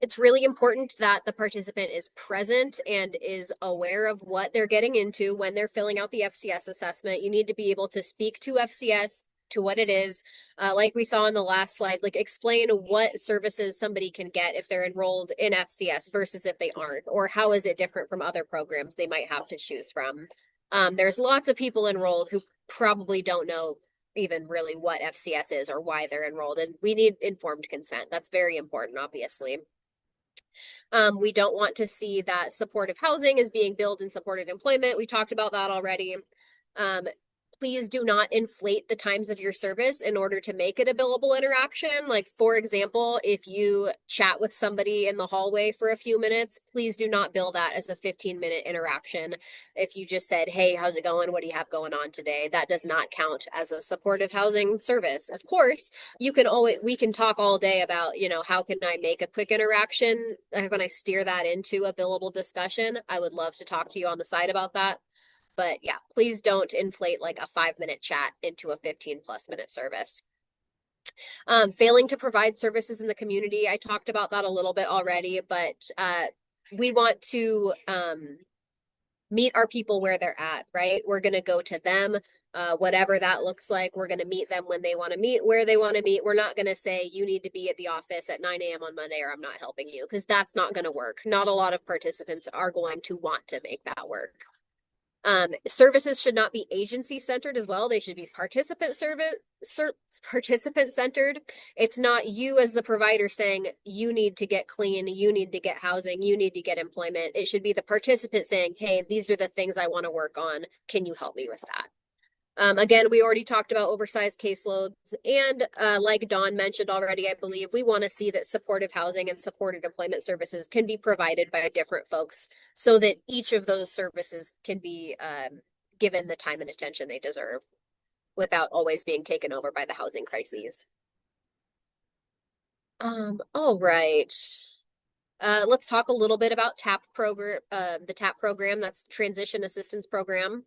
It's really important that the participant is present and is aware of what they're getting into when they're filling out the FCS assessment. You need to be able to speak to FCS, to what it is, like we saw in the last slide, like explain what services somebody can get if they're enrolled in FCS versus if they aren't, or how is it different from other programs they might have to choose from. There's lots of people enrolled who probably don't know even really what FCS is or why they're enrolled, and we need informed consent. That's very important, obviously. We don't want to see that supportive housing is being billed in supported employment. We talked about that already. please do not inflate the times of your service in order to make it a billable interaction. Like, for example, if you chat with somebody in the hallway for a few minutes, please do not bill that as a 15-minute interaction. If you just said, hey, how's it going? What do you have going on today? That does not count as a supportive housing service. Of course, we can talk all day about, how can I make a quick interaction? How can I steer that into a billable discussion? I would love to talk to you on the side about that. But yeah, please don't inflate like a 5-minute chat into a 15+ minute service. Failing to provide services in the community. I talked about that a little bit already, but we want to meet our people where they're at, right? We're going to go to them, whatever that looks like. We're going to meet them when they want to meet, where they want to meet. We're not going to say, you need to be at the office at 9 a.m. on Monday or I'm not helping you, because that's not going to work. Not a lot of participants are going to want to make that work. Services should not be agency centered as well. They should be participant centered. It's not you as the provider saying you need to get clean, you need to get housing, you need to get employment. It should be the participant saying, hey, these are the things I want to work on. Can you help me with that? Again, we already talked about oversized caseloads, and like Dawn mentioned already, I believe we want to see that supportive housing and supported employment services can be provided by different folks so that each of those services can be given the time and attention they deserve without always being taken over by the housing crises. All right. Let's talk a little bit about TAP program, the TAP program, that's Transition Assistance Program.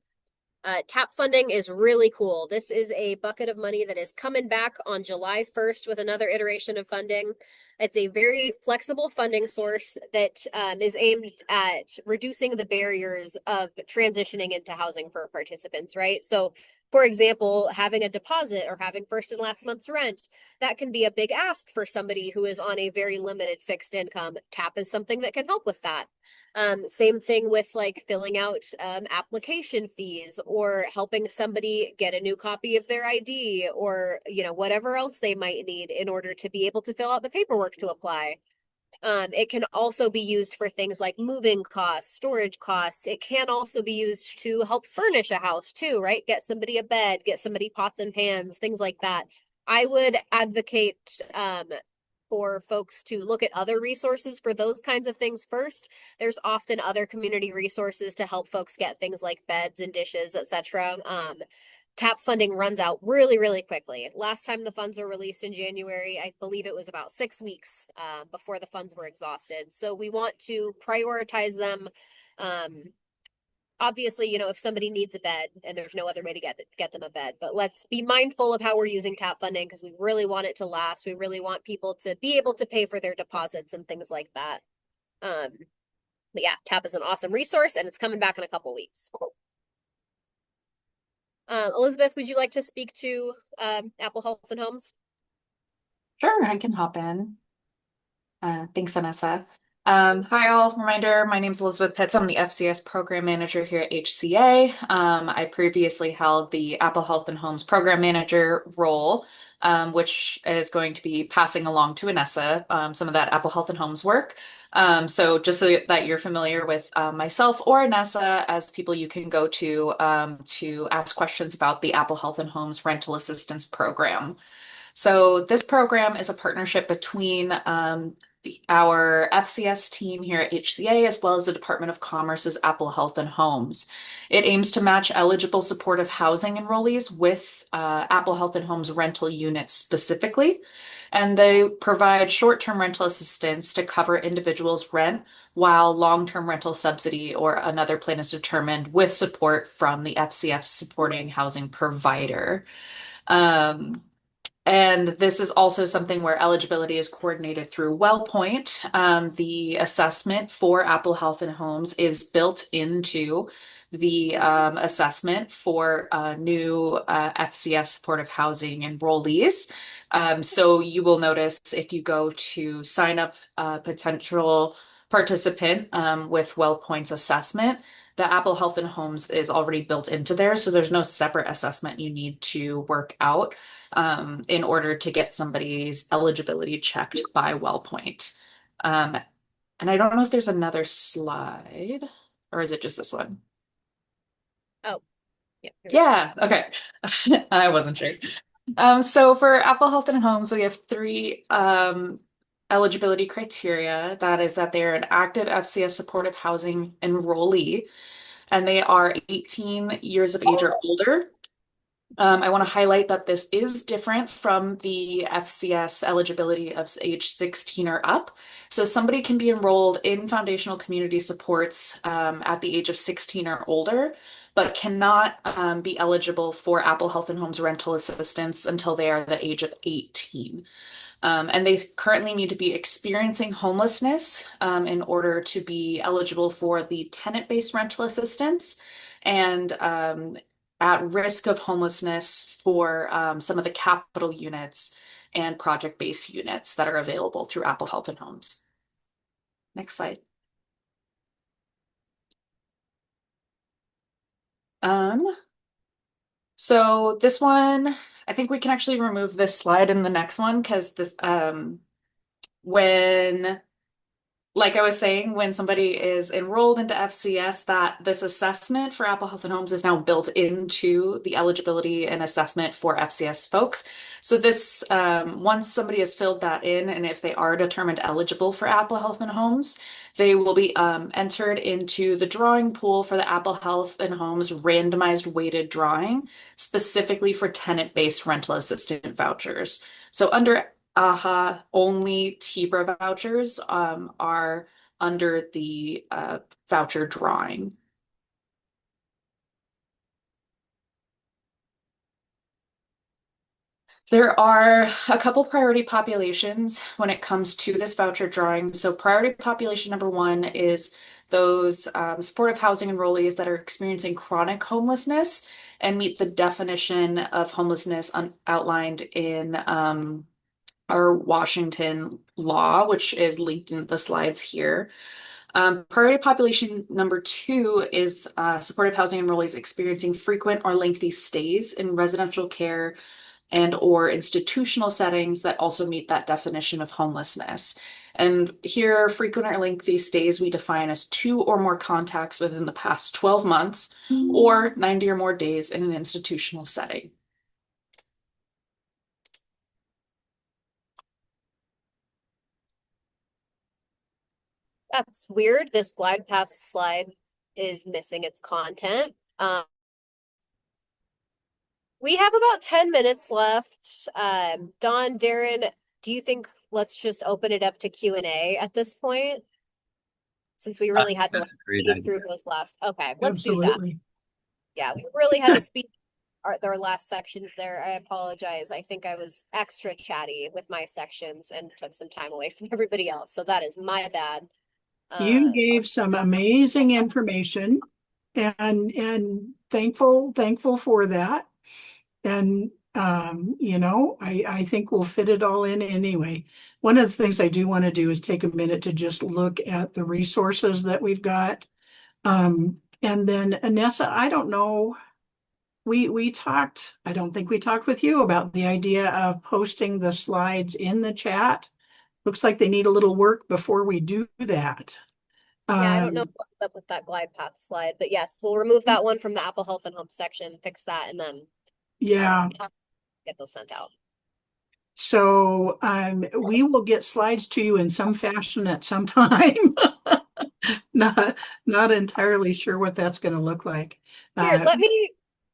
TAP funding is really cool. This is a bucket of money that is coming back on July 1st with another iteration of funding. It's a very flexible funding source that is aimed at reducing the barriers of transitioning into housing for participants, right? So, for example, having a deposit or having first and last month's rent, that can be a big ask for somebody who is on a very limited fixed income. TAP is something that can help with that. Same thing with like filling out application fees or helping somebody get a new copy of their ID or, whatever else they might need in order to be able to fill out the paperwork to apply. It can also be used for things like moving costs, storage costs. It can also be used to help furnish a house too, right? Get somebody a bed, get somebody pots and pans, things like that. I would advocate for folks to look at other resources for those kinds of things first. There's often other community resources to help folks get things like beds and dishes, etc. TAP funding runs out really, really quickly. Last time the funds were released in January, I believe it was about 6 weeks before the funds were exhausted. So we want to prioritize them. Obviously, if somebody needs a bed and there's no other way to get them a bed, but let's be mindful of how we're using TAP funding because we really want it to last. We really want people to be able to pay for their deposits and things like that. But yeah, TAP is an awesome resource and it's coming back in a couple weeks. Elizabeth, would you like to speak to Apple Health and Homes? Sure, I can hop in. Thanks, Anessa. Hi all, reminder, my name is Elizabeth Pitts. I'm the FCS Program Manager here at HCA. I previously held the Apple Health and Homes Program Manager role, which is going to be passing along to Anessa some of that Apple Health and Homes work. So just so that you're familiar with myself or Anessa as people you can go to ask questions about the Apple Health and Homes Rental Assistance Program. So this program is a partnership between our FCS team here at HCA, as well as the Department of Commerce's Apple Health and Homes. It aims to match eligible supportive housing enrollees with Apple Health and Homes rental units specifically. And they provide short-term rental assistance to cover individuals' rent while long-term rental subsidy or another plan is determined with support from the FCS supporting housing provider. And this is also something where eligibility is coordinated through Wellpoint. The assessment for Apple Health and Homes is built into the assessment for new FCS supportive housing enrollees. So you will notice if you go to sign up a potential participant with Wellpoint's assessment, the Apple Health and Homes is already built into there. So there's no separate assessment you need to work out in order to get somebody's eligibility checked by Wellpoint. And I don't know if there's another slide or is it just this one? Oh, Yeah, okay. I wasn't sure. So for Apple Health and Homes, we have three eligibility criteria. That is that they're an active FCS supportive housing enrollee, and they are 18 years of age or older. I want to highlight that this is different from the FCS eligibility of age 16 or up. So somebody can be enrolled in foundational community supports at the age of 16 or older, but cannot be eligible for Apple Health and Homes rental assistance until they are the age of 18. And they currently need to be experiencing homelessness in order to be eligible for the tenant-based rental assistance, and at risk of homelessness for some of the capital units and project-based units that are available through Apple Health and Homes. Next slide. So this one, I think we can actually remove this slide in the next one because this when, like I was saying, when somebody is enrolled into FCS, that this assessment for Apple Health and Homes is now built into the eligibility and assessment for FCS folks. So this, once somebody has filled that in, and if they are determined eligible for Apple Health and Homes, they will be entered into the drawing pool for the Apple Health and Homes randomized weighted drawing, specifically for tenant-based rental assistant vouchers. So under AHA, only TBRA vouchers are under the voucher drawing. There are a couple priority populations when it comes to this voucher drawing. So priority population number one is those supportive housing enrollees that are experiencing chronic homelessness and meet the definition of homelessness outlined in our Washington law, which is linked in the slides here. Priority population number two is supportive housing enrollees experiencing frequent or lengthy stays in residential care and or institutional settings that also meet that definition of homelessness. And here, frequent or lengthy stays we define as 2 or more contacts within the past 12 months or 90 or more days in an institutional setting. That's weird. This glide path slide is missing its content. We have about 10 minutes left. Dawn, Darren, do you think let's just open it up to Q&A at this point? Since we really had to speed through those last. Okay, let's do that. Absolutely. Yeah, we really had to speed their last sections there. I apologize. I think I was extra chatty with my sections and took some time away from everybody else. So that is my bad. You gave some amazing information and thankful for that. And you know, I think we'll fit it all in anyway. One of the things I do want to do is take a minute to just look at the resources that we've got. And then Anessa, I don't know, we talked, I don't think we talked with you about the idea of posting the slides in the chat. Looks like they need a little work before we do that. Yeah, I don't know what's up with that glide path slide, but yes, we'll remove that one from the Apple Health and Home section, fix that, and then yeah, get those sent out. So we will get slides to you in some fashion at some time. Not entirely sure what that's going to look like. Here,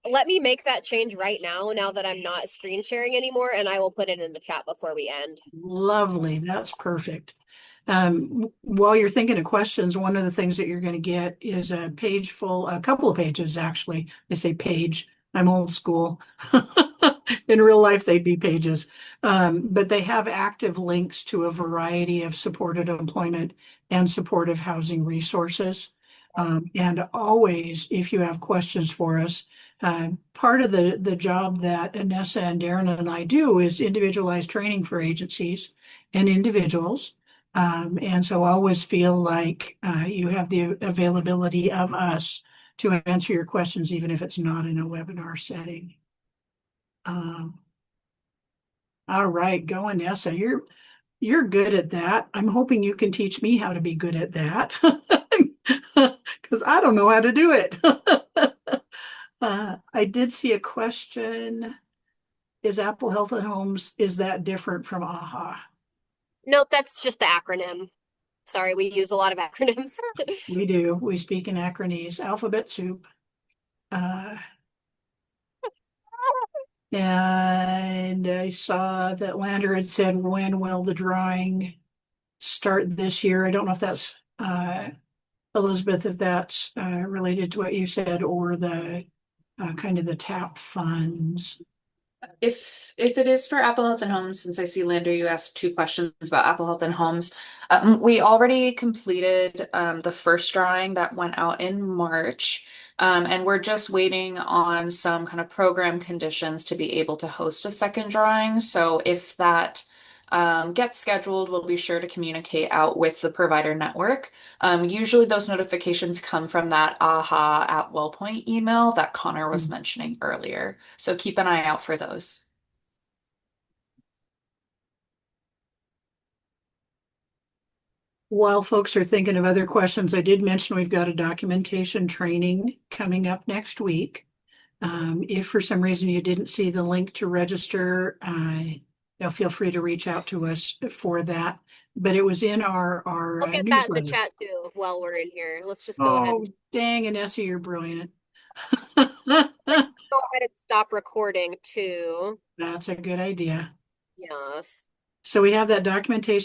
let me make that change right now that I'm not screen sharing anymore, and I will put it in the chat before we end. Lovely, that's perfect. While you're thinking of questions, one of the things that you're going to get is a page full, a couple of pages actually. I say page, I'm old school. In real life, they'd be pages, but they have active links to a variety of supported employment and supportive housing resources. And always, if you have questions for us, part of the job that Anessa and Darren and I do is individualized training for agencies and individuals. And so always feel like you have the availability of us to answer your questions, even if it's not in a webinar setting. All right, go Anessa. You're good at that. I'm hoping you can teach me how to be good at that because I don't know how to do it. I did see a question. Is Apple Health and Homes, is that different from AHA? Nope, that's just the acronym. Sorry, we use a lot of acronyms. We do. We speak in acronyms, alphabet soup. And I saw that Lander had said, when will the drawing start this year? I don't know if that's Elizabeth, if that's related to what you said, or the kind of the TAP funds. If it is for Apple Health and Homes, since I see Lander, you asked 2 questions about Apple Health and Homes. We already completed the first drawing that went out in March. And we're just waiting on some kind of program conditions to be able to host a second drawing. So if that gets scheduled, we'll be sure to communicate out with the provider network. Usually those notifications come from that AHA@Wellpoint email that Connor was mentioning earlier. So keep an eye out for those. While folks are thinking of other questions, I did mention we've got a documentation training coming up next week. If for some reason you didn't see the link to register, feel free to reach out to us for that. But it was in our I'll get that in the newsletter. chat too while we're in here. Let's just go ahead. Oh, dang, Anessa, you're brilliant. Go ahead and stop recording too. That's a good idea. Yes. So we have that documentation